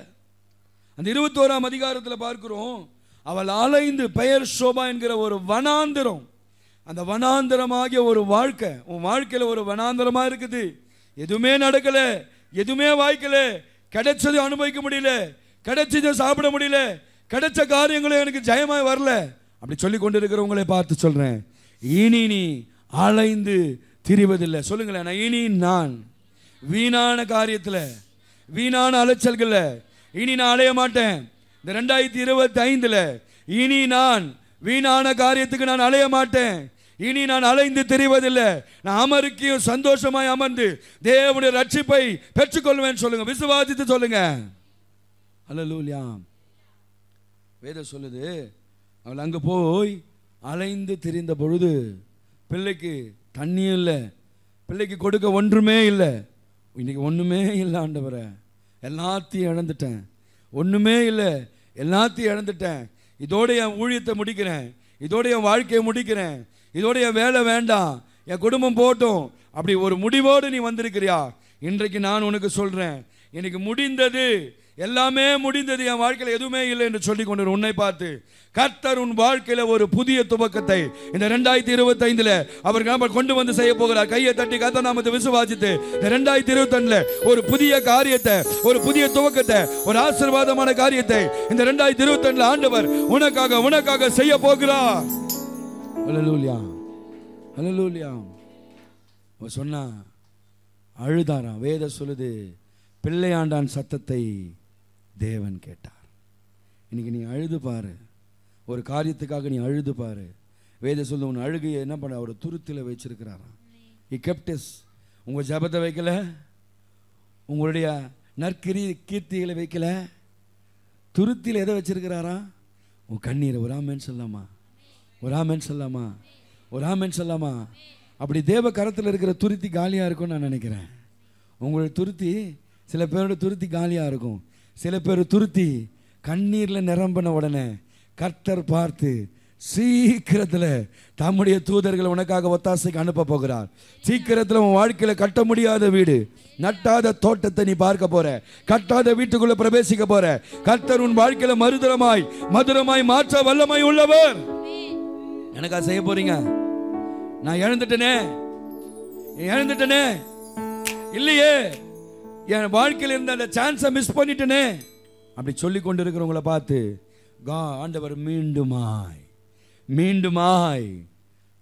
அந்த 21ஆம் அதிகாரத்தில் பார்க்கிறோம், அவள் அலைந்து பெயர் சோபா என்கிற ஒரு வனாந்தரம், அந்த வனாந்தரமாகிய ஒரு வாழ்க்கை. உன் வாழ்க்கையில் ஒரு வனாந்தரமா இருக்குது, எதுவுமே நடக்கல, எதுவுமே வாய்க்கல, கிடைச்சது அனுபவிக்க முடியல, கிடைச்சது சாப்பிட முடியல, கிடைச்ச காரியங்களும் எனக்கு ஜெயமாய் வரல. அப்படி சொல்லி கொண்டிருக்கிறவங்களை பார்த்து சொல்றேன், இனி நீ அலைந்து திரிவதில்லை. சொல்லுங்களேன், இனி நான் வீணான காரியத்தில், வீணான அலைச்சல்கள் இனி நான் அலைய மாட்டேன். இந்த 2025 இனி நான் வீணான காரியத்துக்கு நான் அலைய மாட்டேன். இனி நான் அலைந்து திரிவதில்லை. நான் அமர்க்கையும் சந்தோஷமாய் அமர்ந்து தேவனுடைய ரட்சிப்பை பெற்றுக்கொள்வேன். சொல்லுங்க, விசுவாசித்து சொல்லுங்க. அல்லேலூயா. வேதம் சொல்லுது, அவள் அங்கே போய் அலைந்து திரிந்த பொழுது பிள்ளைக்கு தண்ணியும் இல்லை, பிள்ளைக்கு கொடுக்க ஒன்றுமே இல்லை. இன்னைக்கு ஒன்றுமே இல்லை ஆண்டவரே, எல்லாத்தையும் இழந்துட்டேன், ஒன்றுமே இல்லை, எல்லாத்தையும் இழந்துட்டேன். இதோட என் ஊழியத்தை முடிக்கிறேன், இதோட என் வாழ்க்கையை முடிக்கிறேன், இதோட என் வேலை வேண்டாம், என் குடும்பம் போட்டும். அப்படி ஒரு முடிவோடு நீ வந்திருக்கிறியா? இன்றைக்கு நான் உனக்கு சொல்கிறேன், எனக்கு முடிந்தது, எல்லாமே முடிந்தது, என் வாழ்க்கையில் எதுவுமே இல்லை என்று சொல்லி கொண்டு உன்னை பார்த்து கர்த்தர் உன் வாழ்க்கையில் ஒரு புதிய துவக்கத்தை இந்த 2025 அவர் கொண்டு வந்து செய்ய போகிறார். கையை தட்டி கர்த்தர் நாமத்தை விசுவாசித்து இந்த 2025 ஒரு புதிய காரியத்தை, ஒரு புதிய துவக்கத்தை, ஒரு ஆசீர்வாதமான காரியத்தை இந்த 2025 ஆண்டவர் உனக்காக செய்ய போகிறார். அல்லேலூயா, அல்லேலூயா. அவர் சொன்னா அழுதாராம். வேதம் சொல்லுது, பிள்ளையாண்டான் சத்தத்தை தேவன் கேட்டார். இன்னைக்கு நீ அழுது பாரு, ஒரு காரியத்துக்காக நீ அழுது பாரு. வேத சொல்ல உன் அழுகையை என்ன பண்ண அவர் துருத்தில வச்சிருக்கிறாராம். He kept us. உங்க ஜபத்தை வைக்கல, உங்களுடைய கீர்த்திகளை வைக்கல, துருத்தில எதை வச்சிருக்கிறாரா? உன் கண்ணீரை. ஒரு ஆமென் சொல்லாமா, ஒரு ஆமென் சொல்லாமா, ஒரு ஆமென் சொல்லாமா. அப்படி தேவ கரத்தில் இருக்கிற துருத்தி காலியா இருக்கும்னு நான் நினைக்கிறேன். உங்களுடைய துருத்தி, சில பேரோட துருத்தி காலியாக இருக்கும், சில பேர் துருத்தி கண்ணீரில் நிரம்பின உடனே கர்த்தர் பார்த்து சீக்கிரத்தில் தம்முடைய தூதர்களை உனக்காக ஒத்தாசைக்கு அனுப்ப போகிறார். சீக்கிரத்தில் உன் வாழ்க்கையில் கட்ட முடியாத வீடு, நட்டாத தோட்டத்தை நீ பார்க்க போற, கட்டாத வீட்டுக்குள்ள பிரவேசிக்க போற. கர்த்தர் உன் வாழ்க்கையில் மதுரமாய் மாற்ற வல்லமை உள்ளவர். எனக்கா செய்ய போறீங்க? நான் இழந்துட்டேனே இல்லையே, என் வாழ்க்கையில் இருந்த அந்த சான்ஸை மிஸ் பண்ணிட்டேனே அப்படி சொல்லி கொண்டு இருக்கிறவங்கள பார்த்து ஆண்டவர் மீண்டுமாய்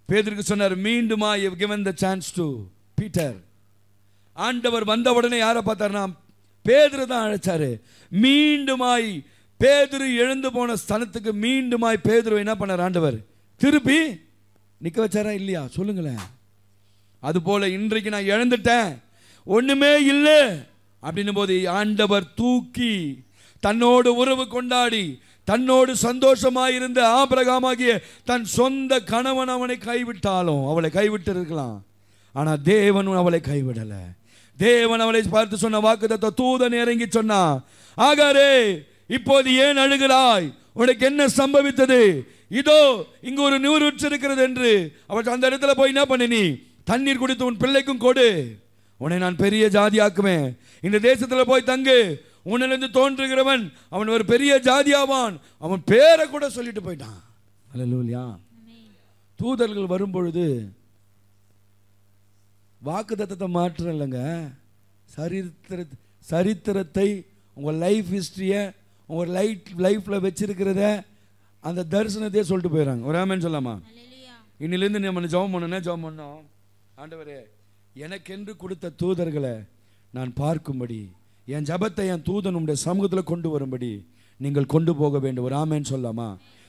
பேதுருக்கு சொன்னார், மீண்டுமாய் given the chance to Peter. ஆண்டவர் வந்த உடனே யாரை பார்த்தாருன்னா பேதுரு தான் அழைச்சாரு. மீண்டுமாய் பேதுரு எழுந்து போன ஸ்தலத்துக்கு மீண்டுமாய் பேதுரு என்ன பண்ணார்? ஆண்டவர் திருப்பி நிக்க வச்சாரா இல்லையா? சொல்லுங்களேன். அது போல இன்றைக்கு நான் இழந்துட்டேன், ஒண்ணுமே இல்லை அப்படின்னும் போது ஆண்டவர் தூக்கி தன்னோடு உறவு கொண்டாடி தன்னோடு சந்தோஷமாயிருந்த ஆபிரகாமாகிய தன் சொந்த கணவன் அவனை கைவிட்டாலும், அவளை கைவிட்டு இருக்கலாம், ஆனா தேவன் அவளை கைவிடல. தேவன் அவளை பார்த்து சொன்ன வாக்குத்தத்த தூதன் இறங்கி சொன்னா, ஆகாரே இப்போது ஏன் அழுகிறாய்? உனக்கு என்ன சம்பவித்தது? இதோ இங்கு ஒரு நீரூற்று இருக்கிறது என்று அவள் அந்த இடத்துல போய் என்ன பண்ணி, நீ தண்ணீர் குடித்து உன் பிள்ளைக்கும் கொடு, உன்னை நான் பெரிய ஜாதி ஆக்குவேன், இந்த தேசத்துல போய் தங்கு, உன்னிலிருந்து தோன்றுகிறவன் அவன் ஒரு பெரிய ஜாதியாவான். அவன் பேரை கூட சொல்லிட்டு போயிட்டான். அல்லேலூயா. தூதர்கள் வரும்பொழுது வாக்குத்தத்தத்தை மாற்றம் இல்லைங்க, சரித்திரத்தை, உங்கள் லைஃப் ஹிஸ்டரியை, உங்கள் லைஃப்ல வச்சிருக்கிறத அந்த தரிசனத்தையே சொல்லிட்டு போயிடறாங்க. ஒரு ஆமென் சொல்லாமா? இன்னிலிருந்து நம்ம ஜெபம் பண்ணோம், ஆண்டவரே எனக்கென்று கொடுத்த தூதர்களை நான் பார்க்கும்படி, என் ஜபத்தை என் தூதன் உடைய சமூகத்தில் கொண்டு வரும்படி நீங்கள் கொண்டு போக வேண்டும். ஒரு ஆமென் சொல்லாமா?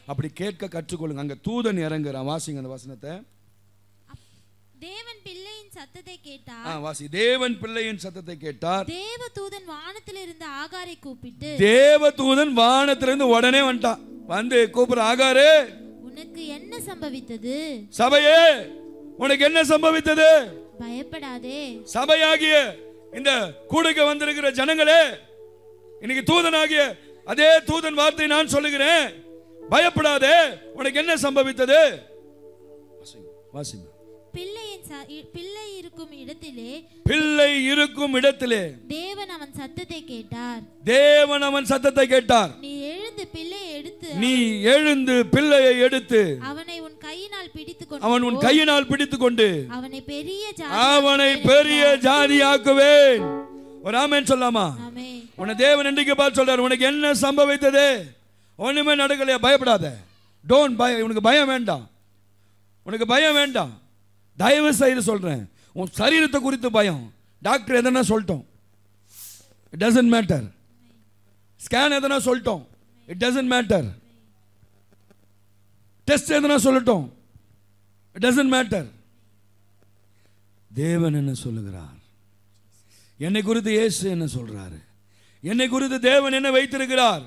அப்படி கேட்க கற்றுக்கொள்ளுங்க. அங்க தூதன் இறங்குறான். வாசிங்க அந்த வசனத்தை. தேவன் பிள்ளையின் சத்தத்தை கேட்டார். வாசி. தேவன் பிள்ளையின் சத்தத்தை கேட்டார். தேவதூதன் வானத்திலிருந்து ஆகாரை கூப்பிட்டு, தேவதூதன் வானத்திலிருந்து உடனே வந்துட்டான். வந்து கூப்பிடுற, ஆகாரே உனக்கு என்ன சம்பவித்தது? சபையே உனக்கு என்ன சம்பவித்தது? பயப்படாதே. சபையாகிய இந்த கூடுக்கு வந்திருக்கிற ஜனங்களே, இன்னைக்கு தூதனாகிய அதே தூதன் வார்த்தை நான் சொல்லுகிறேன், பயப்படாதே. உனக்கு என்ன சம்பவித்தது? வாசிங்க. பிள்ளை இருக்கும் இடத்திலே தேவன் அவன் சத்தத்தை கேட்டார். தேவன் அவன் சத்தத்தை கேட்டார். நீ எழுந்து பிள்ளையை எடுத்து அவனை உன் கையினால் பிடித்துக்கொண்டு அவனை பெரிய ஜாதியாக்குவேன். ஒரு ஆமென் சொல்லாமா? ஆமென். உன்னை தேவன் என்றைக்கு பார்த்து சொல்றார், உனக்கு என்ன சம்பவித்தது? ஒண்ணுமே நடக்கலையா, பயப்படாத. டோன்ட் பயம். உனக்கு பயம் வேண்டாம், உனக்கு பயம் வேண்டாம். தயவு செய்து சொல்றேன், உன் சரீரத்தை குறித்து பயம். டாக்டர் எதனா சொல்லிட்டோம், இட் டசன்ட் மேட்டர். ஸ்கேன் எதனா சொல்லிட்டோம், இட் டசன்ட் மேட்டர். டெஸ்ட் எதனா சொல்லட்டும், இட் டசன்ட் மேட்டர். தேவன் என்ன சொல்லுகிறார், என்னை குறித்து இயேசு என்ன சொல்றாரு, என்னை குறித்து தேவன் என்ன வைத்திருக்கிறார்,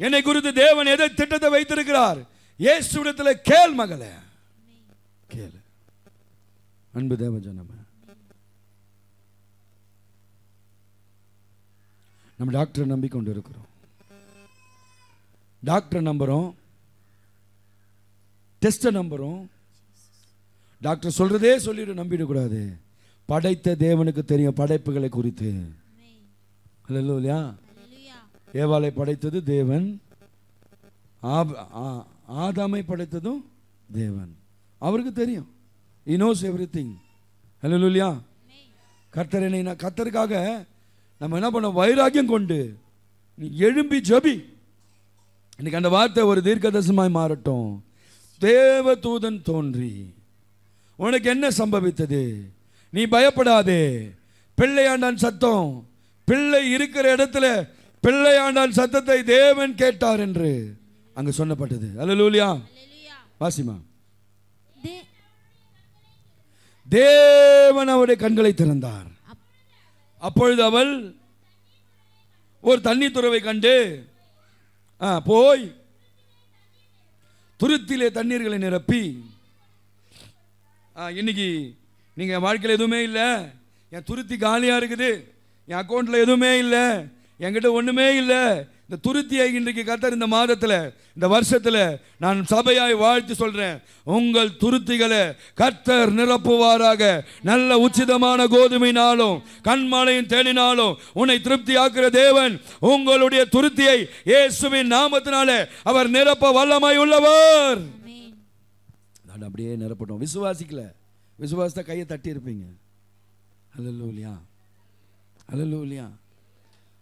என்னை குறித்து தேவன் எதை திட்டத்தை வைத்திருக்கிறார், இயேசுவிடத்தில் கேள் மகளே, கேள். அன்பு தேவ ஜனமே, நம்ம டாக்டரை நம்பிக்கொண்டு இருக்கிறோம். டாக்டரை நம்புறோம், டெஸ்ட்டை நம்புறோம். டாக்டர் சொல்றதே சொல்லிட்டு நம்பிடக்கூடாது. படைத்த தேவனுக்கு தெரியும் படைப்புகளை குறித்து. ஹல்லேலூயா. ஏவாளை படைத்தது தேவன், ஆதாமை படைத்ததும் தேவன். அவருக்கு தெரியும். He knows everything. ஹல்லேலூயா. கர்த்தருக்காக நம்ம என்ன பண்ண, வைராக்கியம் கொண்டு நீ எழும்பி ஜெபி. இன்னைக்கு அந்த வார்த்தை ஒரு தீர்க்கதரிசனமாய் மாறட்டும். தேவ தூதன் தோன்றி உனக்கு என்ன சம்பவித்தது, நீ பயப்படாதே. பிள்ளையாண்டான் சத்தம், பிள்ளை இருக்கிற இடத்துல பிள்ளையாண்டான் சத்தத்தை தேவன் கேட்டார் என்று அங்கு சொல்லப்பட்டது. அல்லேலூயா. வாசிமா. தேவன் அவருடைய கண்களை திறந்தார். அப்பொழுது அவள் ஒரு தண்ணீர் துறவை கண்டு போய் துருத்திலே தண்ணீர்களை நிரப்பி, இன்னைக்கு நீங்க வாழ்க்கையில் எதுவுமே இல்லை, என் துருத்தி காலியா இருக்குது, என் அக்கௌண்ட்ல எதுவுமே இல்லை, என்கிட்ட ஒண்ணுமே இல்லை. இந்த துருத்தியை இன்றைக்கு கர்த்தர் இந்த மாதத்தில், இந்த வருஷத்தில் நான் சபையாய் வாழ்த்து சொல்றேன், உங்கள் துருத்திகளை கர்த்தர் நிரப்புவாராக. நல்ல உச்சிதமான கோதுமையினாலும் கண்மாலையும் தேனினாலும் உன்னை திருப்தி ஆக்குற தேவன் உங்களுடைய துருத்தியை இயேசுவின் நாமத்தினாலே அவர் நிரப்ப வல்லமை உள்ளவர். நான் அப்படியே நிரப்பட்டோம். விசுவாசிக்கல, விசுவாசத்தை கையை தட்டி இருப்பீங்க. அல்லேலூயா, அல்லேலூயா.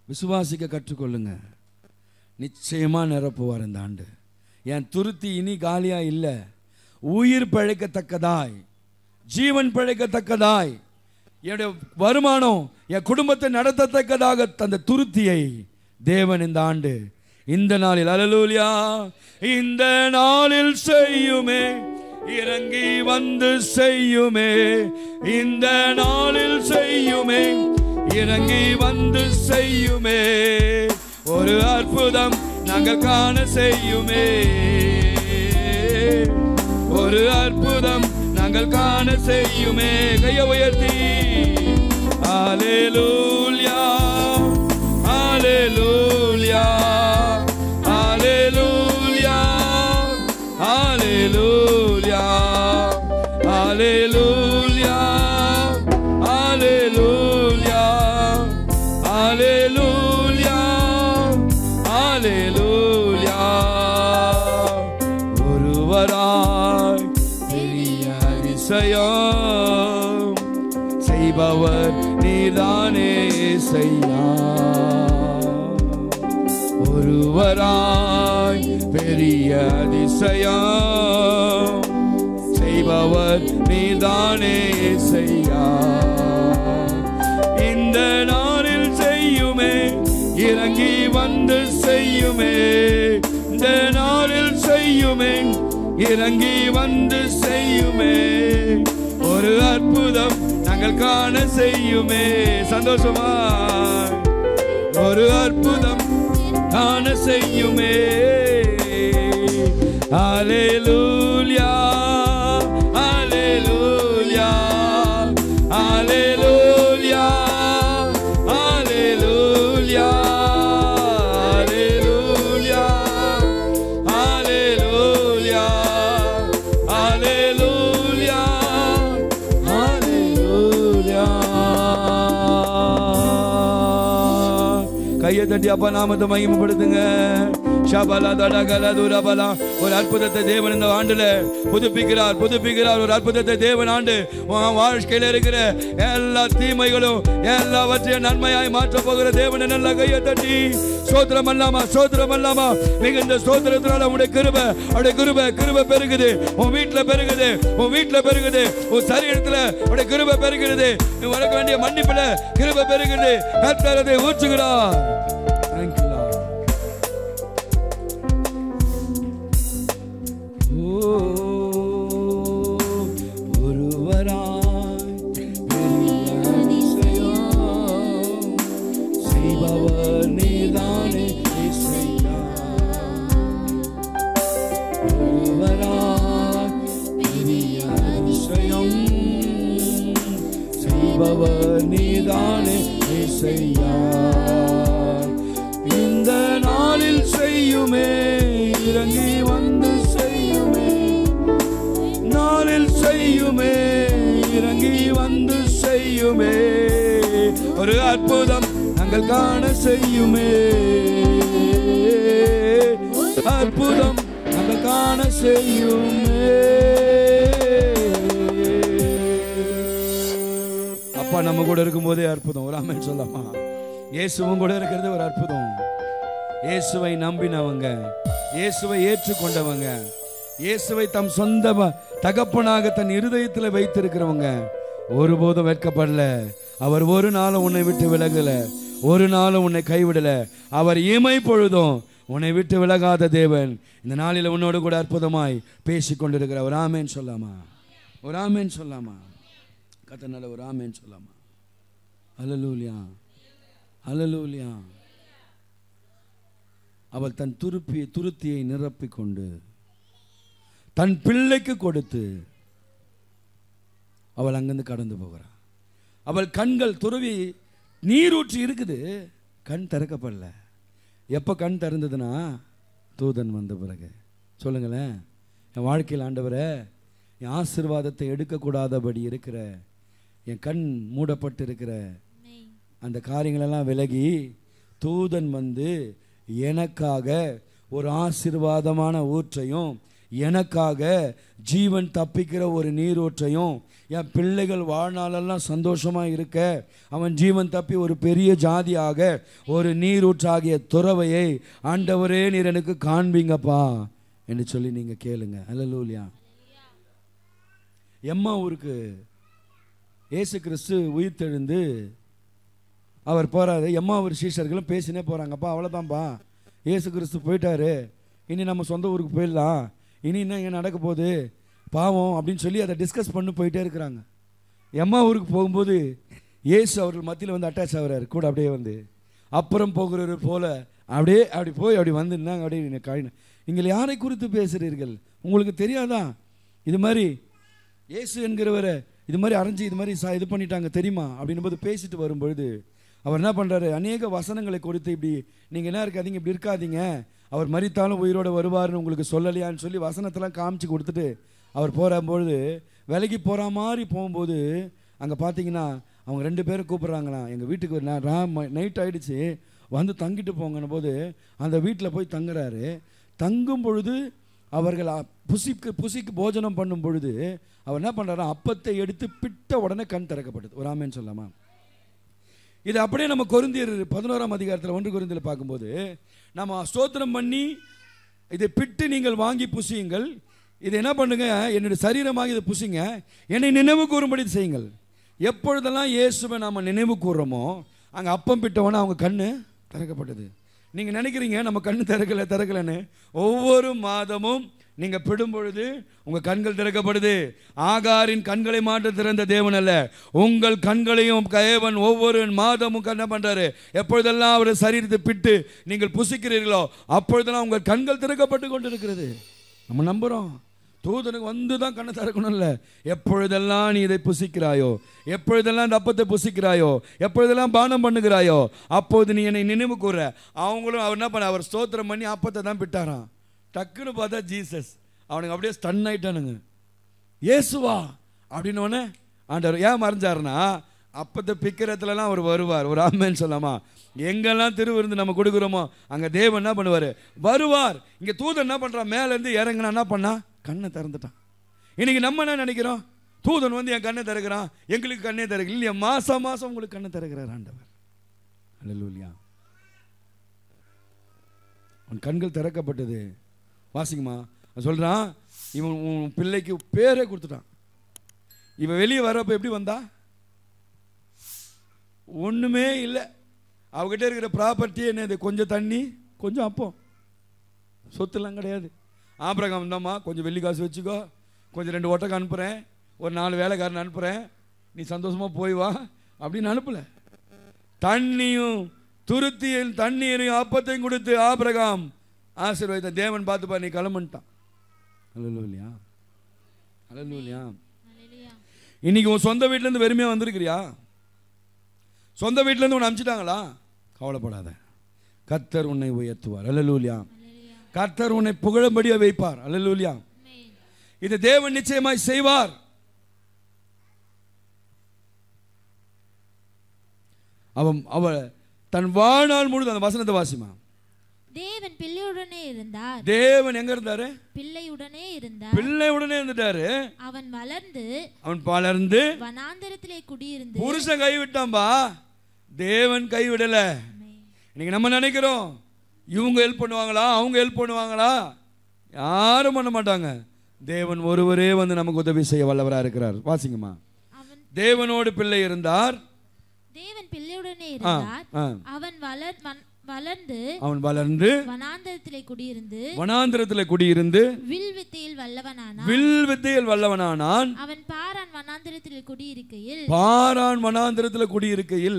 விசுவாசிக்க கற்றுக்கொள்ளுங்க, நிச்சயமா நிரப்புவார் இந்த ஆண்டு. என் துருத்தி இனி காலியா இல்லை, உயிர் பிழைக்கத்தக்கதாய், ஜீவன் பிழைக்கத்தக்கதாய், என்னுடைய வருமானம் என் குடும்பத்தை நடத்தத்தக்கதாக அந்த துருத்தியை தேவன் இந்த ஆண்டு, இந்த நாளில், அல்லேலூயா, இந்த நாளில் செய்யுமே, இறங்கி வந்து செய்யுமே, இந்த நாளில் செய்யுமே, இறங்கி வந்து செய்யுமே, ஒரு அற்புதம் நாங்கள் காண செய்யுமே, ஒரு அற்புதம் நாங்கள் காண செய்யுமே. கையை உயர்த்தி அல்லேலூயா, அல்லேலூயா, அல்லேலூயா, அல்லேலூயா, அல்லேலூயா, அல்லேலூயா, அல்லேலூயா, அல்லேலூயா. ஒருவராய் பெரிய அதிசயம் செய்பவர் நீதானே செய்யா. ஒருவராய் பெரிய அதிசயம் செய்பவர் நீதானே செய்யா. இந்த நாளில் செய்யுமே, இறங்கி வந்து செய்யுமே, இந்த நாளில் செய்யுமே, இறங்கி வந்து செய்யுமே, ஒரு அற்புதம் நாங்கள் காண செய்யுமே. சந்தோஷமா ஒரு அற்புதம் காண செய்யுமே. அல்லேலூயா, அல்லேலூயா, அல்லேலூயா, அல்லேலூயா, அல்லேலூயா, அல்லேலூயா, அல்லேலூயா, அல்லேலூயா. கையை தட்டி அப்பா நாமத்தை மகிமைப்படுத்துங்க. ஒரு அற்புதத்தை தேவன் இந்த ஆண்டுல புதுப்பிக்கிறார். ஒரு அற்புதத்தை தேவன் ஆண்டு வாழ்க்கையில இருக்கிற எல்லா தீமைகளும் எல்லாவற்றையும் நன்மையாய் மாற்ற போகிற தேவன் நல்ல கையை தட்டி ஸ்தோத்திரம் அல்லாமா மிகுந்த ஸ்தோத்திரத்தினால உடைய கிருபை பெருகுது. உன் வீட்டுல பெருகுது. உன் சரீரத்துல உடைய கிருபை பெருகிறது. நீ வர வேண்டிய மன்னிப்புல கிருபை பெருகுது. கர்த்தர் அதை ஊற்றுகிறார். Thank you Lord. நீதானே இசையா இந்த நாளில் செய்யுமே இறங்கி வந்து செய்யுமே நாளில் செய்யுமே இறங்கி வந்து செய்யுமே ஒரு அற்புதம் நாங்கள் காண செய்யுமே அற்புதம் நாங்கள் காண செய்யுமே. அப்பா நம்ம கூட இருக்கும் போதே அற்புதம். ஒரு ஆமென் சொல்லாமா? இயேசுவும் கூட இருக்கிறது ஒரு அற்புதம். இயேசுவை நம்பினவங்க, இயேசுவை ஏற்றுக்கொண்டவங்க, இயேசுவை தம் சொந்த தகப்பனாக தன் இருதயத்தில் வைத்திருக்கிறவங்க ஒருபோதும் வெட்கப்படல. அவர் ஒரு நாளும் உன்னை விட்டு விலகல, ஒரு நாளும் உன்னை கைவிடல. அவர் இமை பொழுதும் உன்னை விட்டு விலகாத தேவன். இந்த நாளில் உன்னோடு கூட அற்புதமாய் பேசிக் கொண்டிருக்கிற ஒரு ஆமென் சொல்லாமா? ஒரு ஆமென் சொல்லாமா? கர்த்தனால ஒரு ஆமென் சொல்லாமா? ஹல்லேலூயா, ஹல்லேலூயா. அவள் தன் துருத்தியை நிரப்பிக் கொண்டு தன் பிள்ளைக்கு கொடுத்து அவள் அங்கிருந்து கடந்து போகிறாள். அவள் கண்கள் துருவி நீரூற்றி இருக்குது, கண் திறக்கப்படல. எப்போ கண் திறந்ததுன்னா தூதன் வந்த பிறகு. சொல்லுங்களேன், என் வாழ்க்கையில் ஆண்டவரே என் ஆசீர்வாதத்தை எடுக்கக்கூடாதபடி இருக்கிற என் கண் மூடப்பட்டு இருக்கிற அந்த காரியங்களெல்லாம் விலகி தூதன் வந்து எனக்காக ஒரு ஆசீர்வாதமான ஊற்றையும் எனக்காக ஜீவன் தப்பிக்கிற ஒரு நீரூற்றையும் என் பிள்ளைகள் வாழ்நாளெல்லாம் சந்தோஷமாக இருக்க அவன் ஜீவன் தப்பி ஒரு பெரிய ஜாதியாக ஒரு நீரூற்றாகிய துறவையை ஆண்டவரே நீர் எனக்கு காண்பீங்கப்பா என்று சொல்லி நீங்கள் கேளுங்க. ஹல்லேலூயா. எம்மா ஊருக்கு இயேசு கிறிஸ்து உயிர்த்தெழுந்து அவர் போகிறாரு. எம்மா ஒரு சீஷர்களும் பேசினே போகிறாங்கப்பா, அவ்வளோதான்ப்பா, இயேசு கிறிஸ்து போயிட்டாரு, இனி நம்ம சொந்த ஊருக்கு போயிடலாம், இனி என்ன இங்கே நடக்க போகுது பாவம் அப்படின்னு சொல்லி அதை டிஸ்கஸ் பண்ணி போயிட்டே இருக்கிறாங்க. எம்மா ஊருக்கு போகும்போது இயேசு அவர்கள் மத்தியில் வந்து அட்டாச் ஆகிறாரு கூட. அப்படியே வந்து அப்புறம் போகிறவர் போல அப்படி போய் அப்படி வந்துருந்தாங்க. அப்படியே நீங்கள் யாரை குறித்து பேசுகிறீர்கள்? உங்களுக்கு தெரியாதா இது மாதிரி இயேசு என்கிறவரை இது மாதிரி அரைஞ்சி இது மாதிரி இது பண்ணிட்டாங்க தெரியுமா அப்படின்னும் போது பேசிட்டு வரும்பொழுது அவர் என்ன பண்ணுறாரு, அநேக வசனங்களை கொடுத்து இப்படி நீங்கள் என்ன இருக்காதீங்க, இப்படி இருக்காதீங்க, அவர் மரித்தாலும் உயிரோடு வருவார்னு உங்களுக்கு சொல்லலையான்னு சொல்லி வசனத்தெல்லாம் காமிச்சு கொடுத்துட்டு அவர் போகும்பொழுது விலகி போகிற மாதிரி போகும்போது அங்கே பார்த்தீங்கன்னா அவங்க 2 பேரும் கூப்பிட்றாங்களாம், எங்கள் வீட்டுக்கு நைட் ஆகிடுச்சு வந்து தங்கிட்டு போங்கன்னும் போது அந்த வீட்டில் போய் தங்குறாரு. தங்கும் பொழுது அவர்கள் புசிக்கு போஜனம் பண்ணும் பொழுது அவர் என்ன பண்ணுறாரு, அப்பத்தை எடுத்து பிட்ட உடனே கண் திறக்கப்பட்டது. ஒரு ஆமென் சொல்லாமா? இது அப்படியே நம்ம கொரிந்தியர் 11ஆம் அதிகாரத்தில் 1 கொரிந்தியர் பார்க்கும்போது நம்ம ஸ்தோத்திரம் பண்ணி இதை பிட்டு நீங்கள் வாங்கி புசியுங்கள், இதை என்ன பண்ணுங்க, என்னுடைய சரீரமாக இதை புசிங்க, என்னை நினைவு கூறும்படி செய்யுங்கள். எப்பொழுதெல்லாம் இயேசுவை நாம் நினைவு கூறுறோமோ அங்கே அப்பம் பிட்டவொன்னே அவங்க கண்ணு திறக்கப்பட்டது. நீங்கள் நினைக்கிறீங்க நம்ம கண்ணு திறக்கலைன்னு. ஒவ்வொரு மாதமும் நீங்கள் பிடும் பொழுது உங்கள் கண்கள் திறக்கப்படுது. ஆகாரின் கண்களை மாற்ற திறந்த தேவன் அல்ல, உங்கள் கண்களையும் தேவன் ஒவ்வொரு மாதமும் என்ன பண்ணுறாரு, எப்பொழுதெல்லாம் அவர் சரீரத்தை பிட்டு நீங்கள் புசிக்கிறீர்களோ அப்பொழுதெல்லாம் உங்கள் கண்கள் திறக்கப்பட்டு கொண்டு இருக்கிறது. நம்ம நம்புகிறோம். தூதனுக்கு வந்து தான் கண்ணை திறக்கணும் இல்லை, எப்பொழுதெல்லாம் நீ இதை புசிக்கிறாயோ, எப்பொழுதெல்லாம் இந்த அப்பத்தை புசிக்கிறாயோ, எப்பொழுதெல்லாம் பானம் பண்ணுகிறாயோ அப்போது நீ என்னை நினைவு கூற. அவங்களும் அவர் என்ன பண்ண, அவர் ஸ்தோத்திரம் பண்ணி அப்பத்தை தான் பிட்டாராம். டக்குன்னு பார்த்தா ஜீசஸ் அவனுக்கு அப்படியே ஸ்டன் ஆயிட்டானுங்க. இயேசுவா அப்படின்னோடனே ஆண்டவர் ஏன் மறைஞ்சாருன்னா அப்பத்தை பிக்கிறதுலலாம் அவர் வருவார். ஒரு ஆமென் சொல்லாமா? எங்கெல்லாம் திருவிருந்து நம்ம கொடுக்குறோமோ அங்கே தேவன் என்ன பண்ணுவார்? வருவார். இங்கே தூதன் என்ன பண்ணுறான்? மேலேருந்து இறங்கினா என்ன பண்ணா? கண்ணை திறந்துட்டான். இன்னைக்கு நம்ம என்ன நினைக்கிறோம்? தூதன் வந்து என் கண்ணை திறக்கிறான், எங்களுக்கு கண்ணே திறக்க இல்லையா? மாசம் மாசம் உங்களுக்கு கண்ணை திறக்கிறார் ஆண்டவர். அல்லேலூயா. உன் கண்கள் திறக்கப்பட்டது. வாசிங்கம்மா. சொல்றான், இவன் உன் பிள்ளைக்கு பேரே கொடுத்துட்டான். இவன் வெளியே வரப்ப எப்படி வந்தா? ஒண்ணுமே இல்லை. அவகிட்ட இருக்கிற ப்ராப்பர்ட்டி என்னது? கொஞ்சம் தண்ணி, கொஞ்சம் அப்பம், சொத்துலாம் கிடையாது. ஆபிரகாம் தாம்மா, கொஞ்சம் வெள்ளி காசு வச்சுக்கோ, கொஞ்சம் 2 ஒட்டகம் அனுப்புகிறேன், ஒரு 4 வேலைக்காரன் அனுப்புகிறேன், நீ சந்தோஷமாக போய் வா அப்படின்னு அனுப்பலை. தண்ணியும் துருத்தியும் தண்ணீரையும் அப்பத்தையும் கொடுத்து ஆபிரகாம் ஆசீர்வதித்த தேவன் பார்த்துப்பா, நீ கிளம்புட்டான். அல்லேலூயா, அல்லேலூயா. இன்னைக்கு உன் சொந்த வீட்டிலேருந்து வெறுமையாக வந்திருக்கிறியா? சொந்த வீட்டிலேருந்து உன்னை அனுப்பிச்சிட்டாங்களா? கவலைப்படாத, கர்த்தர் உன்னை உயர்த்துவார். அல்லேலூயா. கர்த்தர் உன்னை புகழும்படியா வைப்பார். அல்லேலூயா. இது தேவன் நிச்சயமாய் செய்வார். அவன் தன் வாழ்நாள் முழுது, அந்த வசனத்தை வாசிமா. தேவன் பிள்ளையுடனே இருந்தார். தேவன் எங்க இருந்தாரு? பிள்ளையுடனே இருந்தார். பிள்ளையுடனே இருந்துட்டாரு. அவன் வளர்ந்து வனாந்தரத்திலே குடியிருந்து. புருஷன் கைவிட்டான்பா, தேவன் கைவிடல. இன்னைக்கு நம்ம நினைக்கிறோம் இவங்க ஹெல்ப் பண்ணுவாங்களா, அவங்க ஹெல்ப் பண்ணுவாங்களா? யாரும் பண்ண மாட்டாங்க. தேவன் ஒருவரே வந்து நமக்கு உதவி செய்ய வல்லவராக இருக்கிறார். வாசிங்கம்மா. தேவனோடு பிள்ளை இருந்தார். தேவன் பிள்ளையுடனே இருந்தார். அவன் வளர்ந்து வனாந்தரத்திலே குடியிருந்து வில் வித்தையில் வல்லவனானான். அவன் பாரான் வனாந்தரத்திலே குடியிருக்கையில்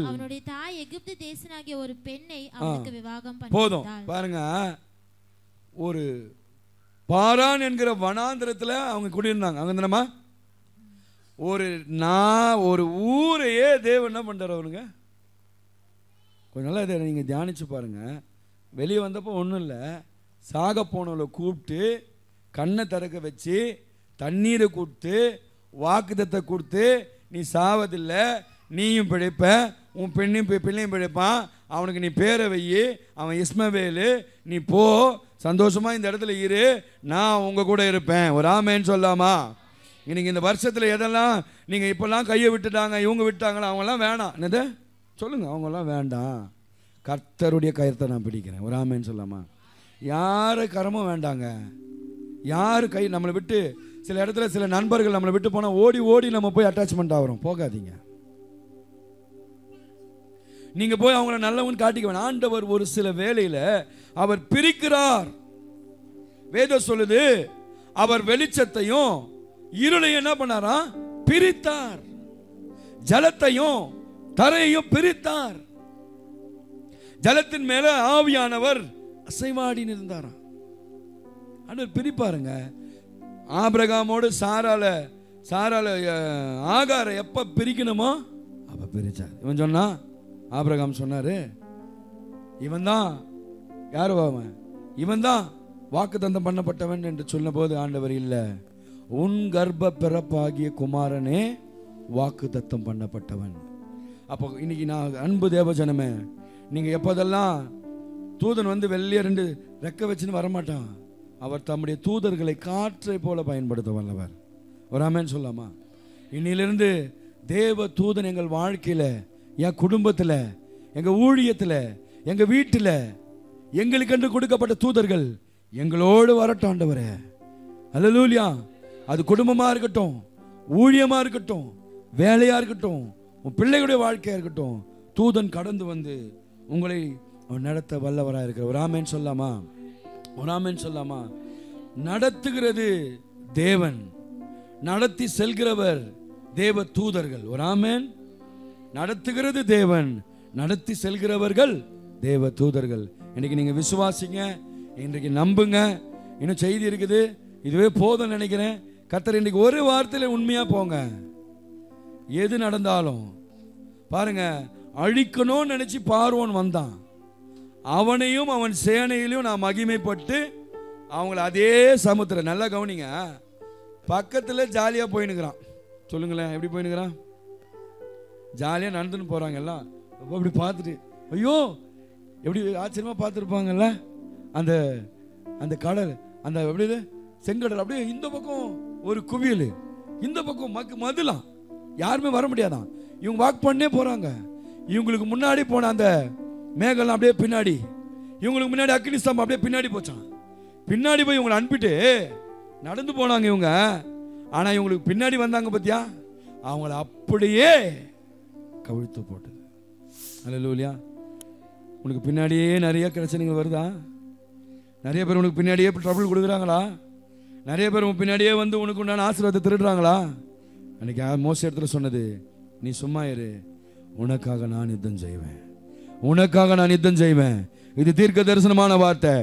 அவனுடைய தாய் எகிப்து தேசனாகிய ஒரு பெண்ணை அவனுக்கு விவாகம் பண்ணி. போதும் பாருங்க, ஒரு பாரான் என்கிற வனாந்தரத்தில் அவங்க குடியிருந்தாங்க. அங்க என்னமா ஒரு ஊரையே தேவன் என்ன பண்றாரு அவனுங்க? கொஞ்சம் நல்லா இதை நீங்கள் தியானிச்சு பாருங்க. வெளியே வந்தப்போ ஒன்றும் இல்லை, சாக போனவளை கூப்பிட்டு கண்ணை திறக்க வச்சு தண்ணீரை கொடுத்து வாக்குத்தத்தை கொடுத்து, நீ சாவதில்லை, நீயும் பிழைப்ப, உன் பிள்ளையும் பிழைப்பான், அவனுக்கு நீ பேரை வையி, அவன் இஸ்மவேலு, நீ போ, சந்தோஷமா இந்த இடத்துல இரு, நான் உங்க கூட இருப்பேன். ஒரு ஆமேன்னு சொல்லாமா? இன்னைக்கு இந்த வருஷத்தில் எதெல்லாம் நீங்கள் இப்போல்லாம் கையை விட்டுட்டாங்க, இவங்க விட்டாங்களா, அவங்கெல்லாம் வேணாம். என்னது சொல்லுங்க? அவங்கெல்லாம் வேண்டாம். கர்த்தருடைய கயத்தை நான் பிடிக்கிறேன். ஒரு ஆமேன்னு சொல்லாமா? யாரு கரமும் வேண்டாங்க. யாரு கை நம்மளை விட்டு, சில இடத்துல சில நண்பர்கள் நம்மளை விட்டு போனால் ஓடி ஓடி நம்ம போய் அட்டாச்மெண்ட் ஆகிறோம். போகாதீங்க. நீங்க போய் அவங்கள நல்லவன் காட்டிக்க வேணாம். ஆண்டவர் ஒரு சில வேளையில அவர் பிரிக்கிறார். வேதம் சொல்லுது, அவர் வெளிச்சத்தையும் இருளையும் என்ன பண்ணாரா? பிரித்தார். ஜலத்தையும் தரையையும் பிரித்தார். ஜலத்தின் மேல ஆவியானவர் அசைவாடி இருந்தாராம். ஆண்டவர் பிரிப்பாருங்க. ஆபிரகாமோடு சாரால ஆகார எப்ப பிரிக்கணுமோ அப்ப பிரிச்சார். இவன் சொன்னா, ஆபிரகாம் சொன்னாரு, இவன் தான் யாரு? இவன் தான் வாக்குத்தத்தம் பண்ணப்பட்டவன் என்று சொன்ன போது ஆண்டவர் இல்ல, உன் கர்ப்ப பிறப்பாகிய குமாரனே வாக்குத்தத்தம் பண்ணப்பட்டவன். அப்போ இன்னைக்கு நான் அன்பு தேவஜனமே, நீங்க எப்போதெல்லாம் தூதன் வந்து வெள்ளைய 2 ரெக்க வச்சுன்னு வரமாட்டான். அவர் தம்முடைய தூதர்களை காற்றை போல பயன்படுத்த வல்லவர். ஒரு ஆமென் சொல்லாமா? இன்னிலிருந்து தேவ தூதன் எங்கள் வாழ்க்கையில, என் குடும்பத்தில், எங்க ஊழியத்தில், எங்க வீட்டில், எங்களுக்கென்று கொடுக்கப்பட்ட தூதர்கள் எங்களோடு வரட்டும் ஆண்டவரே. அல்லேலூயா. அது குடும்பமா இருக்கட்டும், ஊழியமா இருக்கட்டும், வேலையா இருக்கட்டும், உன் பிள்ளைகளுடைய வாழ்க்கையா இருக்கட்டும், தூதன் கடந்து வந்து உங்களை நடத்த வல்லவராக இருக்கிற. ஒரு ஆமென் சொல்லாமா? ஒரு ஆமென் சொல்லாமா? நடத்துகிறது தேவன், நடத்தி செல்கிறவர் தேவ தூதர்கள். ஒரு ஆமென். நடத்துகிறது தேவன், நடத்தி செல்கிறவர்கள் தேவ தூதர்கள். இன்னைக்கு நீங்க விசுவாசிங்க, இன்றைக்கு நம்புங்க. இன்னும் செய்தி இருக்குது, இதுவே போதும் நினைக்கிறேன். கர்த்தர் இன்னைக்கு ஒரு வார்த்தையில உண்மையா போங்க. எது நடந்தாலும் பாருங்க, அழிக்கணும்னு நினைச்சு பார்வோன் வந்தான். அவனையும் அவன் சேனையிலையும் நான் மகிமைப்பட்டு அவங்கள அதே சமுத்திரம், நல்லா கவனிங்க, பக்கத்துல ஜாலியா போயினுக்கிறான். சொல்லுங்களேன், எப்படி போயினுக்கிறான்? ஜாலியா நடந்துன்னு போறாங்க எல்லாம். அப்படி பார்த்துட்டு, ஐயோ எப்படி ஆச்சரியமா பார்த்துருப்பாங்கல்ல, அந்த அந்த கடல், அந்த எப்படி செங்கடல் அப்படியே இந்த பக்கம் ஒரு குவியல், இந்த பக்கம் மதுலாம், யாருமே வர முடியாதான். இவங்க வாக் பண்ணே போறாங்க. இவங்களுக்கு முன்னாடி போன அந்த மேகலாம் அப்படியே பின்னாடி, இவங்களுக்கு முன்னாடி அக்னி ஸ்தம்பம் அப்படியே பின்னாடி போச்சான். பின்னாடி போய் இவங்களை அனுப்பிட்டு நடந்து போனாங்க இவங்க. ஆனா இவங்களுக்கு பின்னாடி வந்தாங்க பத்தியா, அவங்கள அப்படியே கவிழ்த்து போட்டது. அல்லேலூயா. உனக்கு பின்னாடியே நிறைய பிரச்சனைகள் வருதா? நிறைய பேர் உனக்கு பின்னாடியே ட்ரபிள் கொடுக்குறாங்களா? நிறைய பேர் உன் பின்னாடியே வந்து உனக்கு உண்டான ஆசீர்வாதத்தை திருடுறாங்களா? அன்னைக்கு மோசே இடத்துல சொன்னது, நீ சும்மா இரு, உனக்காக நான் யுத்தம் செய்வேன், உனக்காக நான் யுத்தம் செய்வேன். இது தீர்க்க தரிசனமான வார்த்தை,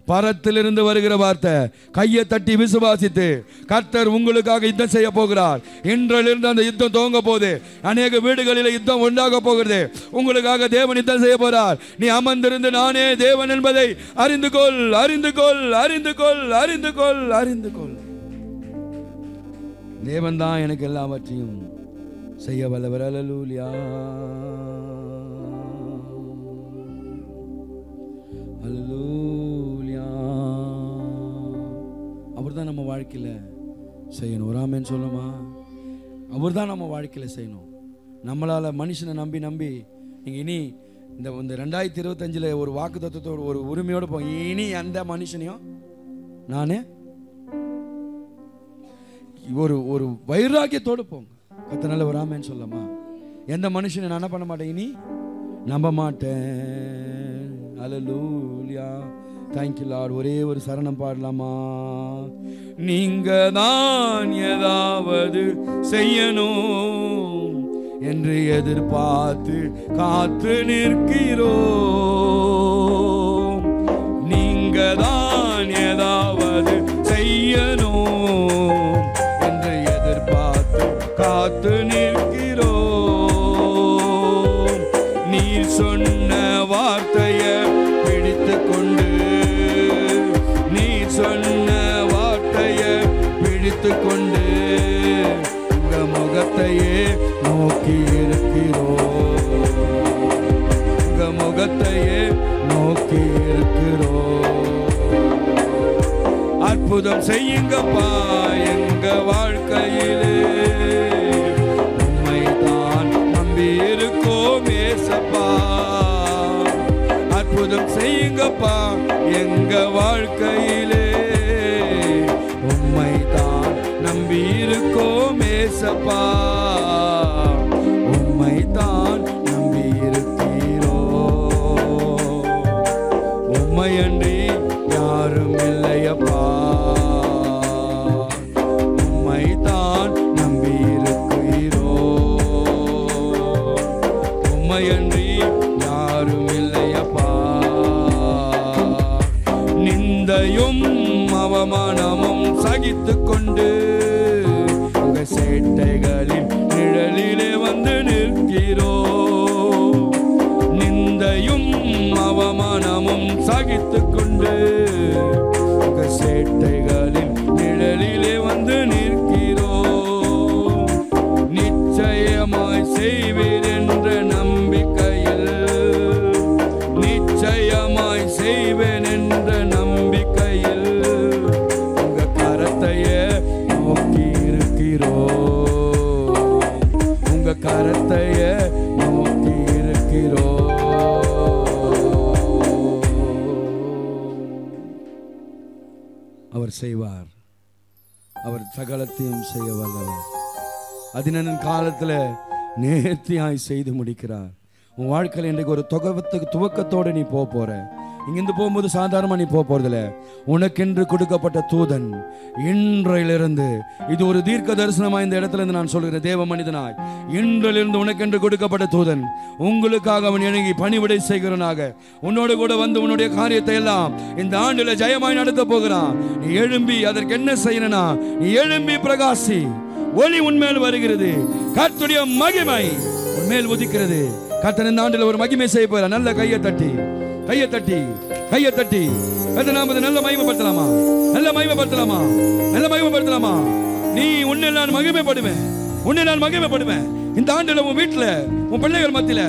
பரத்திலிருந்து வருகிற வார்த்தை. கையை தட்டி விசுவாசித்து கர்த்தர் உங்களுக்காக யுத்தம் செய்ய போகிறார். இன்றிலிருந்து அந்த யுத்தம் துவங்க போகுது. அநேக வீடுகளில் யுத்தம் உண்டாக போகிறது. உங்களுக்காக தேவன் யுத்தம் செய்ய போறார். நீ அமர்ந்திருந்து நானே தேவன் என்பதை அறிந்து கொள், அறிந்து கொள், அறிந்து கொள், அறிந்து கொள், அறிந்து கொள். தேவன் தான் எனக்கு எல்லாவற்றையும் செய்ய வல்லவர். அல்லேலூயா, அல்லேலூயா. அவர் தான் நம்ம வாழ்க்கையில செய்யணும். ஒரு ஆமென் சொல்லுமா? அவர் தான் நம்ம வாழ்க்கையில செய்யணும். நம்மளால மனுஷனை நம்பி நம்பி நீங்க இனி இந்த 2025 ஒரு வாக்கு தத்துவத்தோட ஒரு உரிமையோட போங்க. இனி அந்த மனுஷனையும் நானே ஒரு வைராக்கியத்தோடு போங்க. கர்த்தரால ஒரு ஆமென் சொல்லமா? எந்த மனுஷனை நான் என்ன பண்ண மாட்டேன், இனி நம்ப மாட்டேன். அல்லேலூயா, தேங்க் யூ லார்ட். ஒரே ஒரு சரணம் பாடலாமா? நீங்க தான் ஏதாவது செய்யணும் என்று எதிர்பார்த்து காத்து நிற்கிறோம். நீங்க தான் ஏதாவது செய்யணும் என்று எதிர்பார்த்து காத்து நிற்கிறோம். நீர் சொன்ன வார்த்தையை பிடித்து கொண்டு, நீர் சொன்ன வார்த்தையை பிடித்து கொண்டு உங்க முகத்தையே நோக்கி இருக்கிறோம், உங்க முகத்தையே நோக்கி இருக்கிறோம். அற்புதம் செய்யுங்கப்பா எங்க வாழ்க்கையிலே, உம்மை தான் நம்பி இருக்கோம் ஏசப்பா. அற்புதம் செய்யுங்கப்பா எங்க வாழ்க்கையிலே, உம்மை தான் நம்பி இருக்கோம் ஏசப்பா. உம்மை தான் நம்பி இருக்கிறோ, உம்மையன்றி யாரும் இல்லையப்பா. உம்மை தான் நம்பி இருக்கிறோ, உம்மையன்றி யாரும் இல்லையப்பா. நிந்தையும் அவமானமும் சகித்துக் கொண்டு உங்க சேட்டைகளின் நிழலிலே வந்து நிற்கிறோம். நிந்தையும் அவமானமும் சகித்துக் கொண்டு உங்க சேட்டைகளின் நிழலிலே வந்து நிற்கிறோம். நிச்சயமாய் செய்வீர் என்ற நம்பிக்கையில், நிச்சயமாய் செய்வேன் என்ற நம்பிக்கையில் உங்க கரத்தையே நோக்கி இருக்கிறோம், உங்க கரத்தையே நோக்கி இருக்கிறோம். அவர் செய்வார், அவர் சகலத்தையும் செய்ய வல்லவர். அதினன் காலத்தில் நேர்த்தியாய் செய்து முடிக்கிறார். உன் வாழ்க்கையில் இன்றைக்கு ஒரு துவக்கத்தோடு நீ போற. இங்கிருந்து போகும்போது சாதாரணமாக நீ போறதில்ல. உனக்கென்று கொடுக்கப்பட்ட தூதன் இன்றையிலிருந்து, இது ஒரு தீர்க்க தரிசனமாக இந்த இடத்துல இருந்து நான் சொல்கிறேன், தேவ மனிதனாய் இன்றிலிருந்து உனக்கென்று கொடுக்கப்பட்ட தூதன் உங்களுக்காக அவன் இணங்கி பணிவிடை செய்கிறவனாக உன்னோடு கூட வந்து உன்னுடைய காரியத்தை எல்லாம் இந்த ஆண்டில் ஜெயமாய் நடத்த போகிறான். நீ எழும்பி அதற்கு என்ன செய்யணும்னா, நீ எழும்பி பிரகாசி. ஒளி உன்மேல் வருகிறது, கர்த்தருடைய மகிமை உன்மேல் உதிக்கிறது. கர்த்தர் இந்த ஆண்டில் ஒரு மகிமை செய்ய போற. நல்ல கையை தட்டி கையை தட்டி கையை தட்டி நாம நல்ல மகிமைப்படுத்தலாமா? நல்ல மகிமைப்படுத்தலாமா? நல்ல மகிமைப்படுத்தலாமா? நீ உன்னை நான் மகிமைப்படுவேன், உன்னை நான் மகிமைப்படுவேன். இந்த ஆண்டுல உன் வீட்டுல உன் பிள்ளைகள் மத்தியில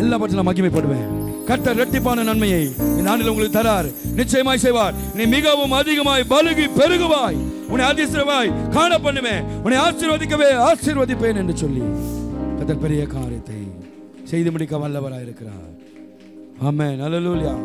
எல்லா பற்றியும் மகிமைப்படுவேன். கர்த்தர் இரட்டிப்பான நன்மையை இந்த ஆண்டில் உங்களுக்கு தரார், நிச்சயமாய் செய்வார். நீ மிகவும் அதிகமாய் பலுகி பெருகுவாய், உன்னை அதிசயமாய் காண பண்ணுவேன், உன்னை ஆசீர்வதிக்கவே ஆசீர்வதிப்பேன் என்று சொல்லி கர்த்தர் பெரிய காரியத்தை செய்து முடிக்க வல்லவராய் இருக்கிறார். ஆமென். அல்லேலூயா.